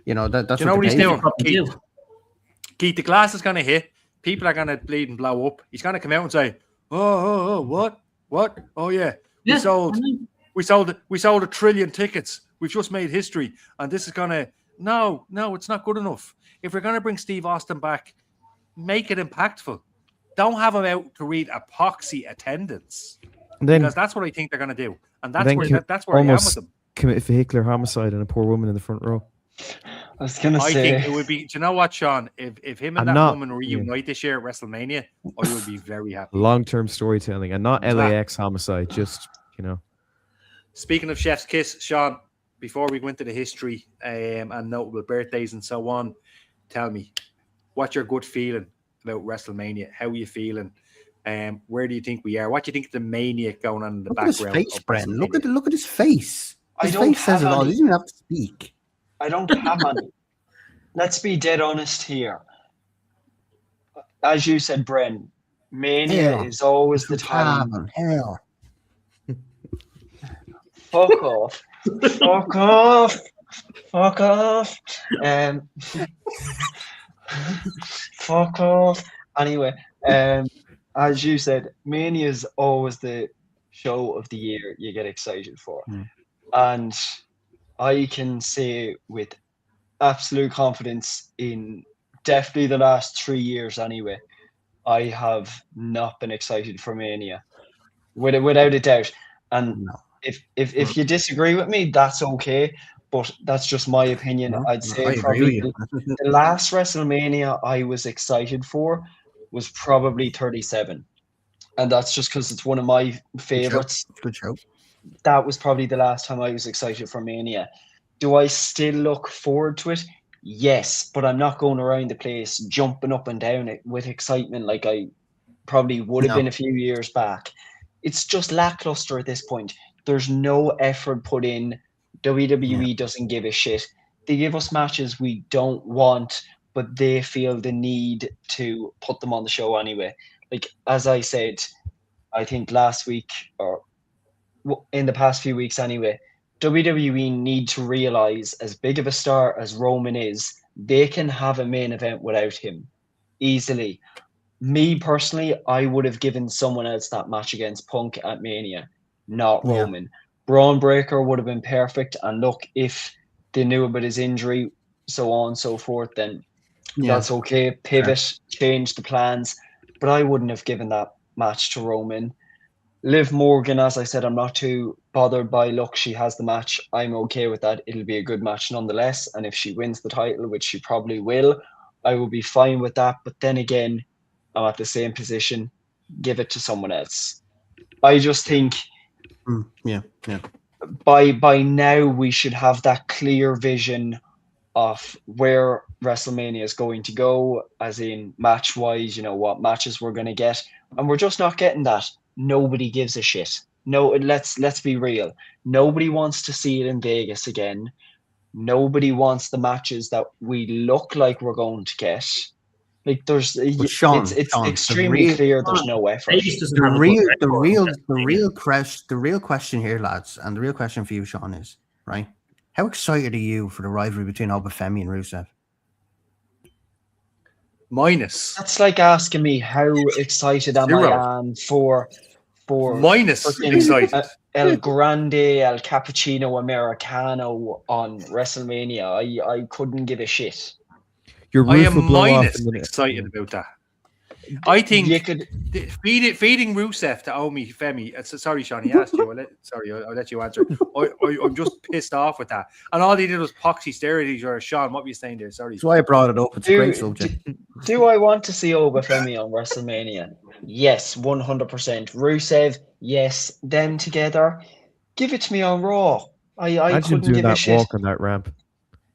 That's what he's doing. Keith, the glass is going to hit. People are going to bleed and blow up. He's going to come out and say, "Oh, what? Oh yeah, we sold 1 trillion tickets. We've just made history, and this is going to no, it's not good enough. If we're going to bring Steve Austin back, make it impactful. Don't have him out to read epoxy attendance." Because that's what I think they're going to do. And that's where I am with them. Commit vehicular homicide on a poor woman in the front row. I was going to say. I think it would be, do you know what, Sean? If him and that woman reunite this year at WrestleMania, I would be very happy. Long-term storytelling and not LAX homicide, just, Speaking of Chef's Kiss, Sean, before we go into the history and notable birthdays and so on, tell me, what's your good feeling about WrestleMania? How are you feeling? Where do you think we are? What do you think of the mania going on in the background? Look at his face, Bren. Look at his face. His face says it all. He doesn't even have to speak. I don't have any. Let's be dead honest here. As you said, Bren, Mania is always the time. Hell. Fuck off. Fuck off. Fuck off. Fuck off. Anyway, as you said, Mania is always the show of the year you get excited for. And I can say with absolute confidence in definitely the last 3 years anyway, I have not been excited for Mania. Without a doubt. And if you disagree with me, that's okay. But that's just my opinion. I'd say probably the last WrestleMania I was excited for was probably 37. And that's just because it's one of my favorites. Good show. That was probably the last time I was excited for Mania. Do I still look forward to it? Yes, but I'm not going around the place jumping up and down with excitement like I probably would have been a few years back. it's just lackluster at this point. There's no effort put in. WWE doesn't give a shit. They give us matches we don't want, but they feel the need to put them on the show anyway. Like, as I said, I think last week or in the past few weeks anyway, WWE need to realize, as big of a star as Roman is, they can have a main event without him easily. Me personally, I would have given someone else that match against Punk at Mania, not Roman. Braun Breaker would have been perfect. And look, if they knew about his injury, so on and so forth, then that's okay. Pivot, change the plans. But I wouldn't have given that match to Roman. Liv Morgan, as I said, I'm not too bothered by. Look, she has the match. I'm okay with that. It'll be a good match nonetheless. And if she wins the title, which she probably will, I will be fine with that. But then again, I'm at the same position. Give it to someone else. I just think by now we should have that clear vision of where WrestleMania is going to go, as in match-wise, what matches we're going to get. And we're just not getting that. Nobody gives a shit. No, let's be real. Nobody wants to see it in Vegas again. Nobody wants the matches that we look like we're going to get. Like, there's Sean, it's extremely clear there's no effort. The real question here, lads, and the real question for you, Sean, is right. How excited are you for the rivalry between Obafemi and Rusev? Minus. That's like asking me how excited I am for minus excited. El Grande, El Cappuccino Americano on WrestleMania. I couldn't give a shit. I am minus excited about that. I think feeding Rusev to Femi. Sorry, Sean, he asked you. I'll let you answer. I'm just pissed off with that. And all he did was poxy steroids. Or Sean, what were you saying there? Sorry. That's why I brought it up. It's a great subject. Do I want to see Femi on WrestleMania? Yes, 100%. Rusev, yes. Them together. Give it to me on Raw. I couldn't give a shit. Walk on that ramp.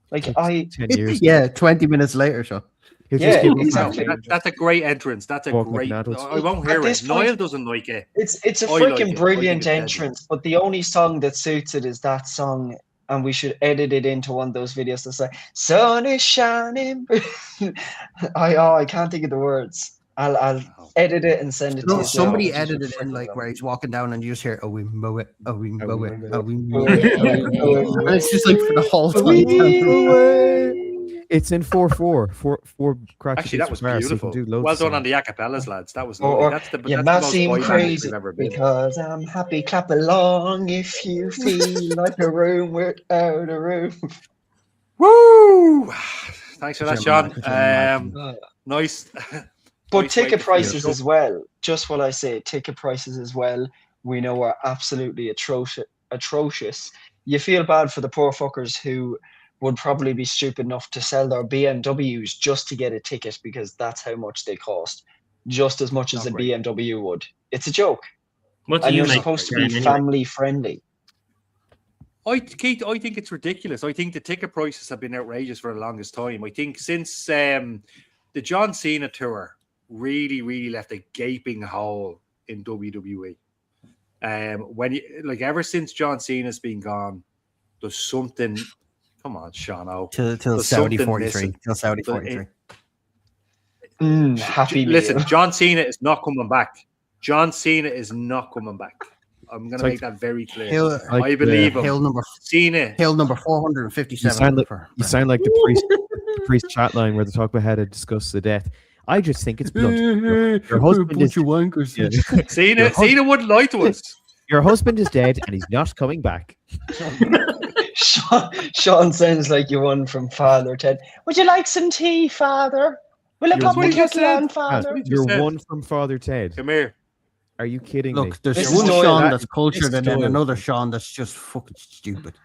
Like 10 years. 20 minutes later, Sean. Exactly. That's a great entrance. That's a great. I won't hear it. Niall doesn't like it. It's a freaking brilliant entrance, but the only song that suits it is that song, and we should edit it into one of those videos that's like "Sun is shining." I can't think of the words. I'll edit it and send it to you. Somebody edited it in like where he's walking down and you just hear, "Oh, we mow it, oh, we mow it, oh, we mow it." And it's just like for the whole time. It's in 4/4. Four cracks. Actually, that was beautiful. So well done on the acapellas, lads. That was that's the most crazy because I'm happy. Clap along if you feel like a room without a roof. Woo! Thanks for that, Sean. Nice. But ticket prices as well. Just what I say, ticket prices as well. We know are absolutely atrocious. You feel bad for the poor fuckers who would probably be stupid enough to sell their BMWs just to get a ticket because that's how much they cost, just as much as a BMW would. It's a joke. And you're supposed to be family friendly. Keith, I think it's ridiculous. I think the ticket prices have been outrageous for the longest time. I think since the John Cena tour really, really left a gaping hole in WWE. Ever since John Cena's been gone, there's something. Come on, Sean. Till Saudi 43. Till Saudi 43. Happy meal. Listen, John Cena is not coming back. John Cena is not coming back. I'm going to make that very clear. I believe him. Hill number 457. You sound like the priest chat line where they talk about how to discuss the death. I just think it's blunt. Your husband is wankers. Yeah. Cena wouldn't lie to us. Your husband is dead and he's not coming back. Sean sounds like you one from Father Ted. Would you like some tea, Father? Will I pop the kettle on, Father? You're one from Father Ted. Come here. Are you kidding me? Look, there's one Sean that's cultured and then another Sean that's just fucking stupid.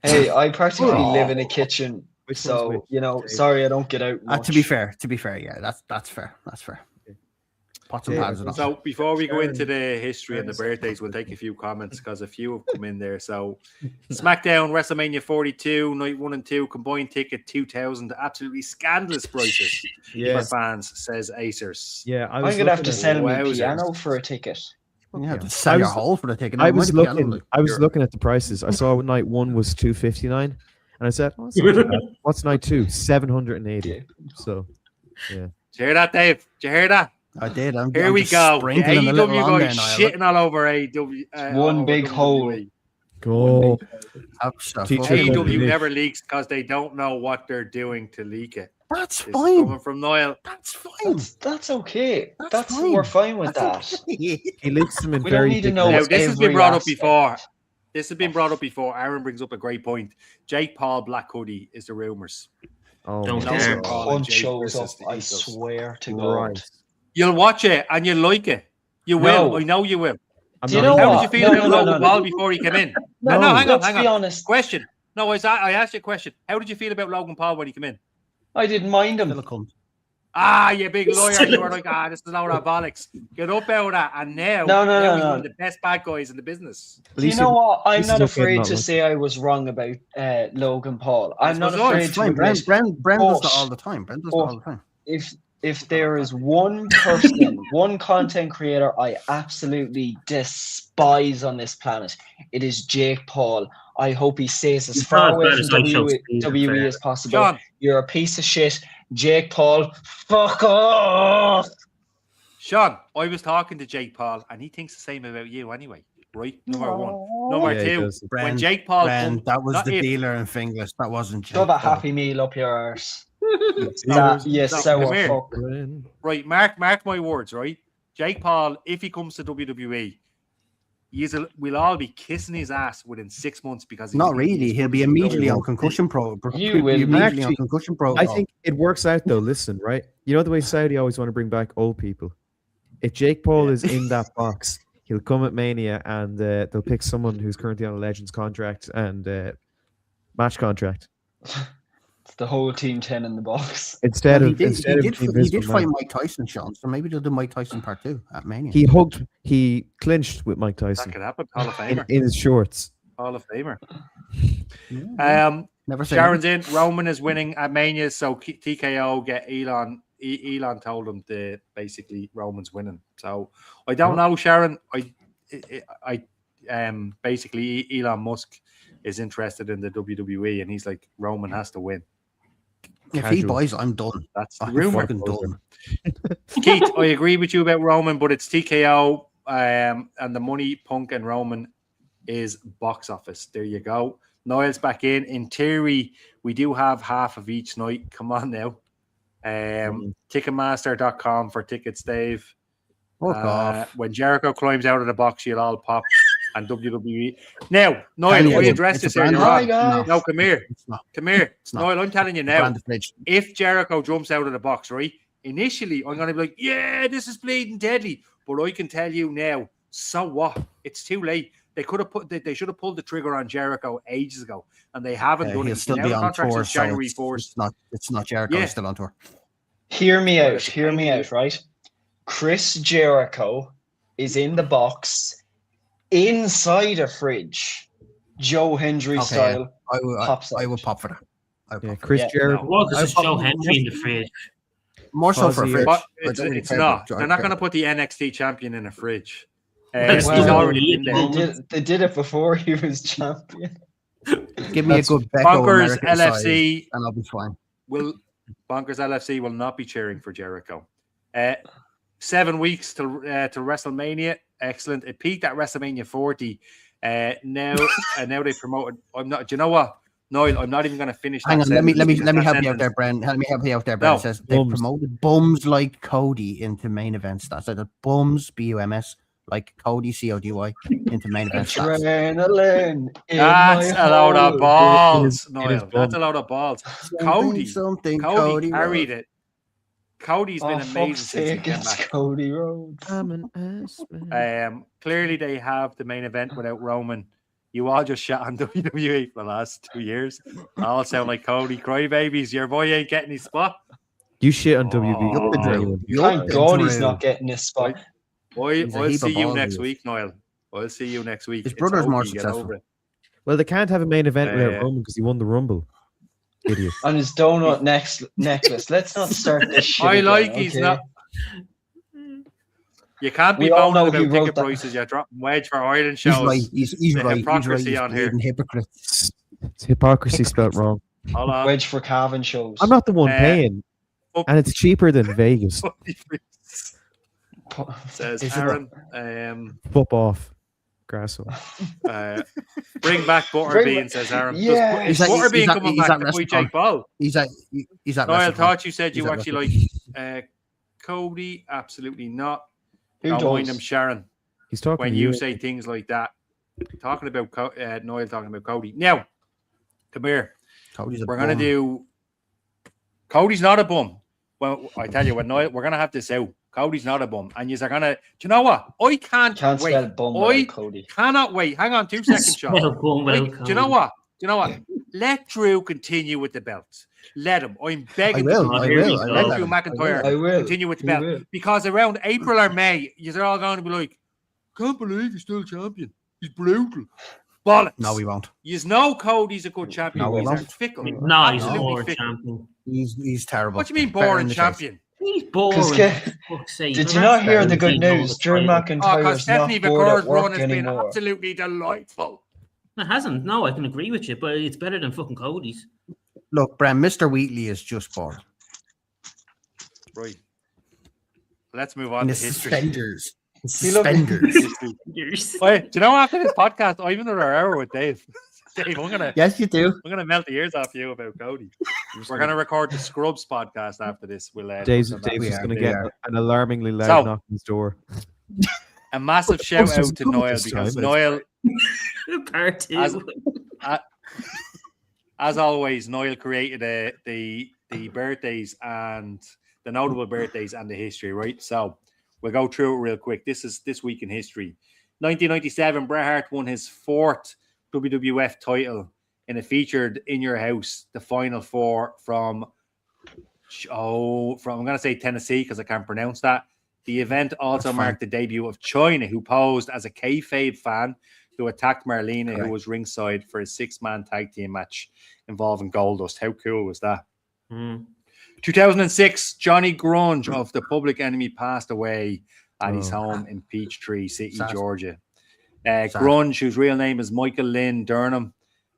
Hey, I practically live in a kitchen, so sorry I don't get out much. To be fair, yeah, that's fair. That's fair. Pots and pans and all. So before we go into the history and the birthdays, we'll take a few comments because a few have come in there. So SmackDown, WrestleMania 42, night 1 and 2, combined ticket 2,000, absolutely scandalous prices for fans, says Acers. Yeah, I'm gonna have to sell my piano for a ticket. You have to sell your whole for the ticket. I was looking at the prices. I saw night 1 was $259, and I said, "Oh, that's not too bad. What's night 2? $780." So, yeah. Did you hear that, Dave? Did you hear that? I did. Here we go. The AEW guys shitting all over AEW. One big hole. Go. AEW never leaks because they don't know what they're doing to leak it. That's fine. Coming from Niall. That's fine. That's okay. That's fine. We're fine with that. Okay. He leaks them in We don't very need to big know. Now, ways. this has been every brought up aspect. before. This has been brought up before. Aaron brings up a great point. Jake Paul, Black Hoodie is the rumors. Oh, Don't my care. God. Paul and Punch Jake shows up. versus the I Eagles. swear to God. Right. You'll watch it and you'll like it. You will. No. I know you will. I'm Do you not know even- How what? did you feel No, about no, Logan no. Paul before he came in? No, No, hang on. let's be honest. Question. No, I asked you a question. How did you feel about Logan Paul when he came in? I didn't mind him. You big lawyer. You were like, this is a load of bollocks. Get up out of that. And now, he's one of the best bad guys in the business. Do you know what? I'm This not is okay, afraid not to like- say I was wrong about Logan Paul. I'm not suppose afraid It's to fine. admit Brent does that But- all the time. Brent does that all the time. if there is one person, one content creator I absolutely despise on this planet, it is Jake Paul. I hope he stays as He's far not away as from bad as I shall WWE see, as possible. John, You're a piece of shit. Jake Paul, fuck off. Sean, I was talking to Jake Paul and he thinks the same about you anyway. Right? Number one. Number Yeah, he two, does. when Jake Paul Brent, that was not the if- dealer in Finglas. That wasn't Jake. Shove a Paul. Happy Meal up your arse. No, You sour come here. fuck. Right, mark my words, right? Jake Paul, if he comes to WWE, we'll all be kissing his ass within 6 months because Not really. He'll be immediately on concussion You will immediately on actually- concussion I protocol. think it works out though. Listen, right? You know the way Saudi always want to bring back old people. If Jake Paul is in that box, he'll come at Mania and they'll pick someone who's currently on a Legends contract and match contract It's the whole Team 10 in the box. instead Well, of he Team did Invisible fight Man. Mike Tyson, Sean. So maybe they'll do Mike Tyson part 2 at Mania. He clinched with Mike that Tyson could happen. Hall of Famer. in his shorts. Hall of Famer. Yeah, never say Sharon's in. Roman is winning at Mania, so TKO get Elon. Elon told him that basically Roman's winning. So I don't know, Sharon. I basically Elon Musk is interested in the WWE, and he's like, Roman has to win. If he Casual. buys, I'm done. That's the I'm rumor. fucking done. Keith, I agree with you about Roman, but it's TKO, and the money Punk and Roman is box office. There you go. Niall's back in. In theory, we do have half of each night. Come on now. Ticketmaster.com for tickets, Dave. Fuck off. When Jericho climbs out of the box, you'll all pop. And WWE. Now, Niall, Tell we you, addressed it's this a earlier brand- Hi, on. guys. No, come here. It's not. Come here. It's not. Niall, I'm telling you now. Branded fridge. If Jericho jumps out of the box, right, initially I'm going to be like, yeah, this is bleeding deadly. But I can tell you now, so what? It's too late. They should have pulled the trigger on Jericho ages ago, and they haven't done He'll it. still He's be out of on contract tour. since So January it's 1st. not Jericho. Yeah. He's still on tour. Hear me Well, out. it's Hear me out, right? Chris Jericho is in the box inside a fridge, Joe Hendry Okay, style. I would pop for that. I would Yeah, pop for Chris Yeah, Jericho. Well, I there's pop- Joe Henry in the fridge. that. More so for a Fuzzy, fridge. But I don't really it's care not. about Joe They're not Jericho. going to put the NXT champion in a fridge. Well, He's well, already in They there. did it before he was champion. Give me a That's good Becco Bonkers American size, LFC and I'll be fine. Bonkers LFC will not be cheering for Jericho. 7 weeks to WrestleMania. Excellent. It peaked at WrestleMania 40. Now they promoted. I'm not. Do you know what, Noel? I'm not even going to finish. Hang that on, let me sentence because help that you out there, sentence- Bren. Let me help you out there, Bren. No, It says they bums. promoted bums like Cody into main event stats. So the bums, BUMS, like Cody, CODY, into main event stats. Adrenaline. in That's my a load of hole. balls, It is Noel. That's a load of balls. Cody Cody carried it. Cody's been Oh, amazing fuck's since he sake, came it's back. Cody Rhodes. I'm an ass man. Clearly, they have the main event without Roman. You all just shot on WWE for the last 2 years. All sound like Cody crybabies. Your boy ain't getting his spot. You shit on Oh, WWE. Thank God he's Drew. not getting this spot. He's a I'll heap see of you balls, next he is. week, Noel. I'll see you next week. His It's brother's more okay, get successful. over it. Well, they can't have a main event without Yeah. Roman because he won the Rumble. Idiot. On his donut necklace. Let's not start this shit. I again, like he's okay? not. You can't be We all moaning know he about wrote ticket that. prices. You're dropping wedge for Ireland He's shows. right. He's The right. hypocrisy He's on right. here. He's hypocrite. It's hypocrisy spelt wrong. Hold on. Wedge for Cavan shows. I'm not the one Uh, paying, oh. and it's cheaper than Vegas. Says Is it Aaron. Flip off, grasshopper. Bring back Butterbean, says Aaron. Yeah. Does Is that- Butterbean is that- coming is back that to fight WrestleCon? Jake Paul? He's at Noel, I WrestleCon. thought you said you He's at actually like Cody. Absolutely not. Who Don't mind does? him, Sharon. He's talking When to you say things like that, talking about Noel, talking about Cody. Now, come here. Cody's a We're gonna bum. do. Cody's not a bum. Well, I tell you what, Noel, we're gonna have this out. Cody's not a bum, and you're gonna. Do you know what? I can't wait. spell bum I without Cody. cannot wait. Hang on 2 seconds, Sean. Spell bum Wait, without do you know Cody. what? Do you know what? Let Drew continue with the belts. Let him. I'm I begging will. you. I Here will. we I go. will. Let Drew McIntyre I will. continue with the He belt. will. Because around April or May, you're all going to be like, can't believe he's still champion. He's brutal. Bollocks. No, we won't. You know Cody's a good champion. No, we He's won't. fickle. No, he's a Absolutely boring fickle. champion. He's terrible. What do you mean Better boring in the champion? He's 'Cause boring. get- for fuck's sake. Did The you not rest hear of the them good didn't know news? the Drew title. Oh, because McIntyre's Stephanie not good at McCord's run work has been anymore. absolutely delightful. It hasn't. No, I can agree with you, but it's better than fucking Cody's. Look, Bram, Mr. Wheatley is just boring. Right. Let's move on And to the history. suspenders. The He looked- suspenders. Yes. Wait, do you know after this podcast, I have another hour with Dave. Dave, I'm Yes, you do. gonna melt the ears off you about Cody. We're gonna record the Scrubs podcast after this. We'll Dave's touch on that. We just are, going to we get are. an alarmingly loud So- knock on his door. a massive shout Scrubs out to is Noel this because time. Noel, Part two. as always, Noel created the birthdays and the notable birthdays and the history, right? So we'll go through it real quick. This is this week in history. 1997, Bret Hart won his 4th WWF title and it featured In Your House, the Final Four from I'm going to say Tennessee because I can't pronounce that. The event also That's fine. marked the debut of China, who posed as a kayfabe fan who attacked Marlena, who Correct. was ringside for a 6-man tag team match involving Goldust. How cool was that? Mm. 2006, Johnny Grunge of the Public Enemy passed away at his Oh. home in Peachtree City, Sad. Georgia. Sad. Grunge, whose real name is Michael Lynn Durham,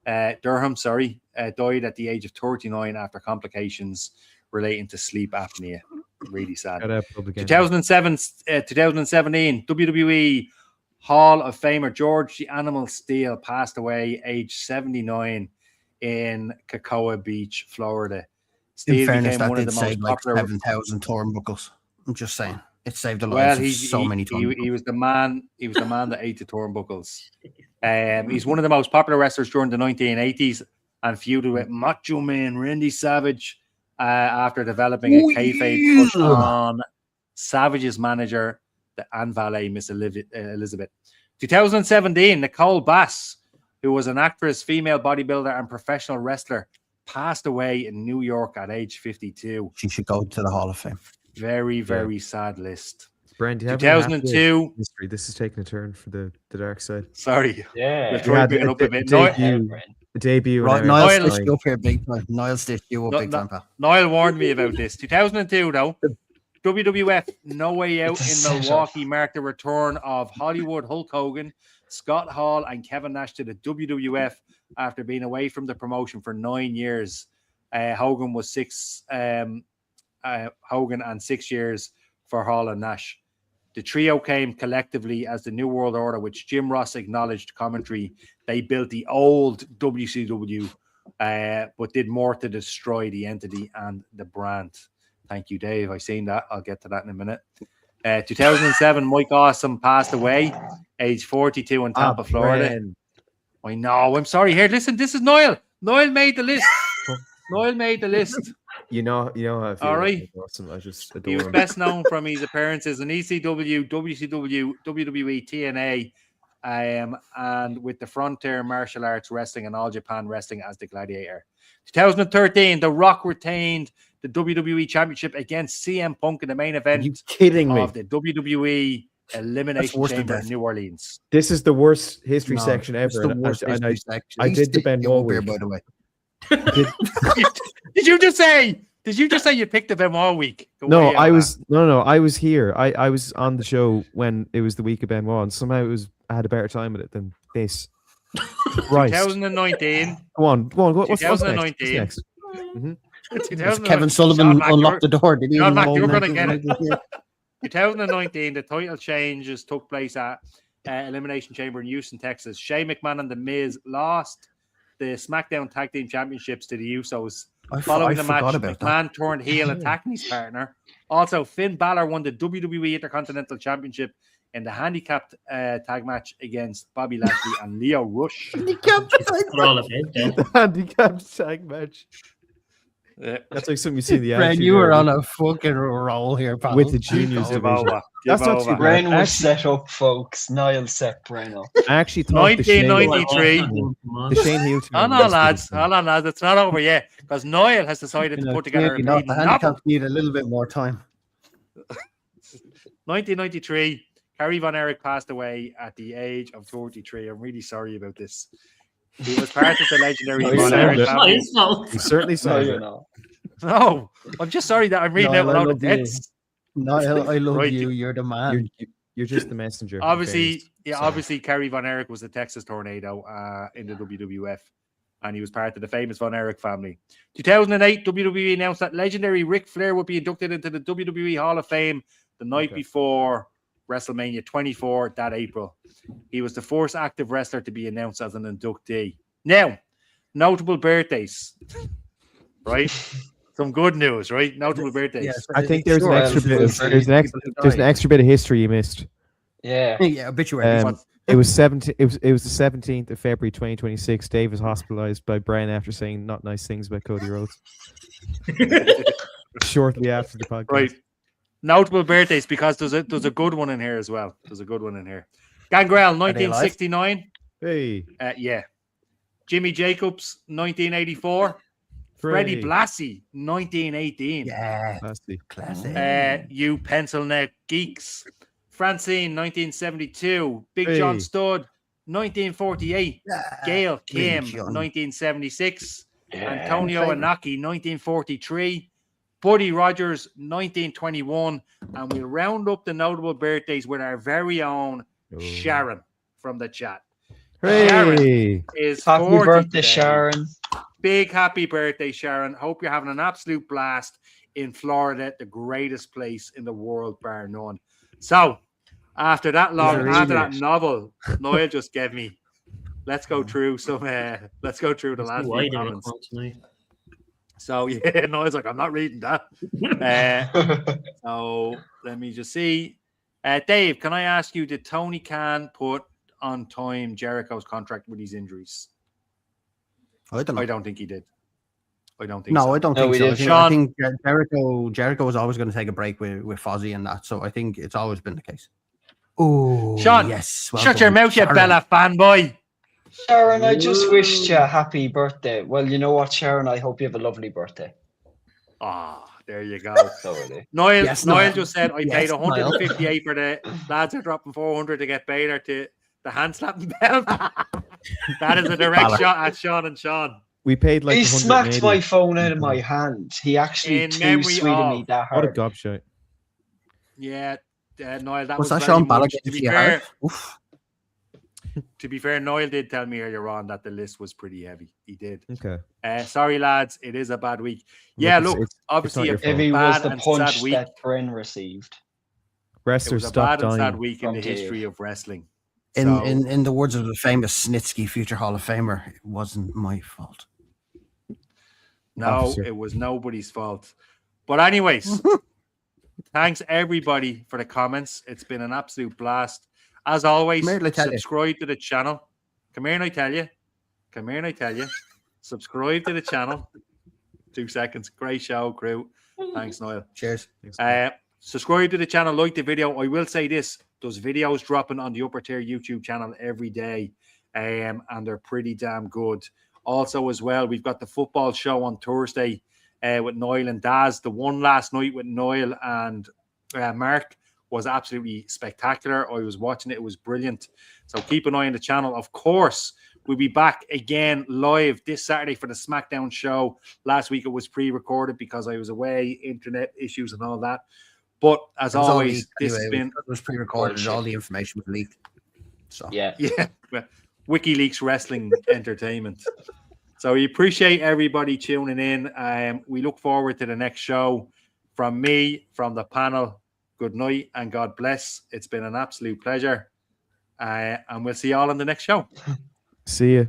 died at the age of 39 after complications relating to sleep apnea. Really sad. Got out public enemy. 2017, WWE Hall of Famer George the Animal Steele passed away, age 79, in Cocoa Beach, Florida. In Steele fairness, became that one of did the most save like popular. 7,000 turnbuckles. I'm just saying. It saved the Well, lives of he's, so many he turnbuckles. was the man. He was the man that ate the turnbuckles. He's one of the most popular wrestlers during the 1980s and feuded with Macho Man Randy Savage after developing a kayfabe push on Savage's manager and valet, Miss Elizabeth. 2017, Nicole Bass, who was an actress, female bodybuilder, and professional wrestler, passed away in New York at age 52. She should go to the Hall of Fame. Very, very sad list. Brian, do you have any happy 2002. history? This is taking a turn for the dark side. Sorry, Yeah. we'll try Yeah, to bring it the- up a the bit. debut. The debut. Right, and Niall Niall- stitched you up here big time. Niall stitched you up No, big no. time, pal. Niall warned me about this. 2002, though, WWF No Way Out It's a in setup. Milwaukee marked the return of Hollywood Hulk Hogan, Scott Hall, and Kevin Nash to the WWF after being away from the promotion for 9 years. Hogan was 6. Hogan and 6 years for Hall and Nash. The trio came collectively as the New World Order, which Jim Ross acknowledged commentary. They built the old WCW, but did more to destroy the entity and the brand. Thank you, Dave. I seen that. I'll get to that in a minute. 2007, Mike Awesome passed away, age 42 in Tampa, Florida. Brian. I know. I'm sorry. Here, listen. This is Niall. Niall made the list. Niall made the list. You know how I feel. All about right. Mike Awesome. I just He adore was him. best known from his appearances in ECW, WCW, WWE, TNA, and with the Frontier Martial Arts Wrestling and All Japan Wrestling as the Gladiator. 2013, The Rock retained the WWE Championship against CM Punk in the main Are event you kidding me? of the WWE Elimination worse than Chamber in death. New Orleans. This is the worst history No, section it's ever. the and worst and history section. I He did the stitched Ben you up Wall here, week. by the way. Did you just say Did you just say you picked up him all week? Go No, way out I of was I was here. I was on the show when it was the week of Benoit, and somehow I had a better time with it than this. that. Right. 2019. Go on. What's next? 2019. What's next? Mhm. Was Kevin Sullivan unlocked the door? Did he? Sean Mack, you're unlock going to it? get it. 2019, the title changes took place at Elimination Chamber in Houston, Texas. Shane McMahon and The Miz lost the SmackDown Tag Team Championships to the Usos. Following the match, forgot about that. McMahon turned heel attacking his partner. Also, Finn Balor won the WWE Intercontinental Championship in the handicapped tag match against Bobby Lashley and Leo Rush. Put all of it there. The handicapped tag match. That's like something you see in the Brent, Attitude you were Era on a fucking roll here, pal. with the juniors Give division. over. That's Give not over. too bad. Bren was Actually- set up, folks. Niall set Bren up. I actually thought the Shane, 1993. the Shane heel turn Hold on, lads. Hold on, lads. It's not over yet because Niall has decided to put together a Clearly not. The bleeding novel. handicaps need a little bit more time. 1993, Kerry Von Erich passed away at the age of 43. I'm really sorry about this. He was part of the legendary No, Von you're Erich not. Not family. his fault. He certainly No, saw you're it. not. No, I'm just sorry that I'm reading No, out I all the love you. deaths. Niall, I love Right. you. You're the man. You're just the messenger. who Obviously, cares? yeah, So- obviously, Kerry Von Erich was the Texas Tornado in the WWF, and he was part of the famous Von Erich family. 2008, WWE announced that legendary Ric Flair would be inducted into the WWE Hall of Fame the night Okay. before WrestleMania 24 that April. He was the first active wrestler to be announced as an inductee. Now, notable birthdays, right? Some good news, right? Notable birthdays. Yes, I think there's Sure, an extra bit of absolutely. there's an extra bit of history you missed. Yeah. Yeah, obituary. It was 17. It was the 17th of February 2026. Dave was hospitalized by Brian after saying not nice things about Cody Rhodes. Shortly after the podcast. Right. Notable birthdays because there's a good one in here as well. There's a good one in here. Gangrel, Are they alive? 1969. Hey, Yeah. Jimmy Jacobs, 1984. Freddie hooray. Blassie, 1918. Yeah, Nasty. classic. You pencil neck geeks. Francine, 1972. Big Hey. John Studd, 1948. Gail Kim, John. 1976. Yeah. Antonio favorite. Anaki, 1943. Buddy Rogers, 1921. And we'll round up the notable birthdays with our very own Oh. Sharon from the chat. Hooray. Is Happy 40 birthday, today. Sharon. Big happy birthday, Sharon. Hope you're having an absolute blast in Florida, the greatest place in the world, bar none. So, after that novel Noel just gave me, let's go through some. Let's go through the last Why few do we comments. come tonight? So yeah, Noel's like, I'm not reading that. So let me just see. Dave, can I ask you, did Tony Khan put on time Jericho's contract with his injuries? I don't know. I don't think he did. I don't think No, so. I don't No, think we so. did. I think Jericho was always going to take a break with Fozzy and that. So I think it's always been the case. Oh, Sean, yes. well Shut your done, mouth, you Sharon. Bella fanboy. Sharon, I just wished you a happy birthday. Well, you know what, Sharon? I hope you have a lovely birthday. Ah, there you go. So really. Noel, Yes, Noel Niall. just said I Yes, paid Niall. 158 for the lads are dropping 400 to get Baylor to the hand slapping belt. That is a direct Balor. shot at Sean and Sean. We paid like He smacked 180. my phone out of my hand. He actually In too memory sweet of me of- that What a hard. gobshite. Yeah, Noel, that Was that very Sean Balor much- getting to to be your fair, heart? Oof. to be fair, Noel did tell me earlier on that the list was pretty heavy. He did. Okay. Sorry, lads, it is a bad week. Yeah, it's- look, it's obviously not a your Heavy bad was the and punch sad week. that Bren received. It Wrestlers was a stop bad and sad dying. week in From the Dave. history of wrestling. In, So- in the words of the famous Snitsky, future Hall of Famer, it wasn't my fault. No, Officer. it was nobody's fault. But anyways, thanks everybody for the comments. It's been an absolute blast. As always, Come here, let me tell you. subscribe to the channel. Come here and I tell you. Come here and I tell you. Subscribe to the channel. 2 seconds. Great show, crew. Thanks, Noel. Cheers. Subscribe to the channel, like the video. I will say this: there's videos dropping on the Upper Tier YouTube channel every day, and they're pretty damn good. Also, as well, we've got the football show on Thursday with Noel and Daz. The one last night with Noel and Mark was absolutely spectacular. I was watching it; it was brilliant. So keep an eye on the channel. Of course, We'll be back again live this Saturday for the SmackDown show. Last week it was pre-recorded because I was away, internet issues and all that. But as It was all always, leaked this anyway. has been It was pre-recorded. Bullshit. All the information was leaked. So Yeah. WikiLeaks Wrestling Entertainment. So we appreciate everybody tuning in. We look forward to the next show. From me, from the panel, good night and God bless. It's been an absolute pleasure. And we'll see you all on the next show. See you.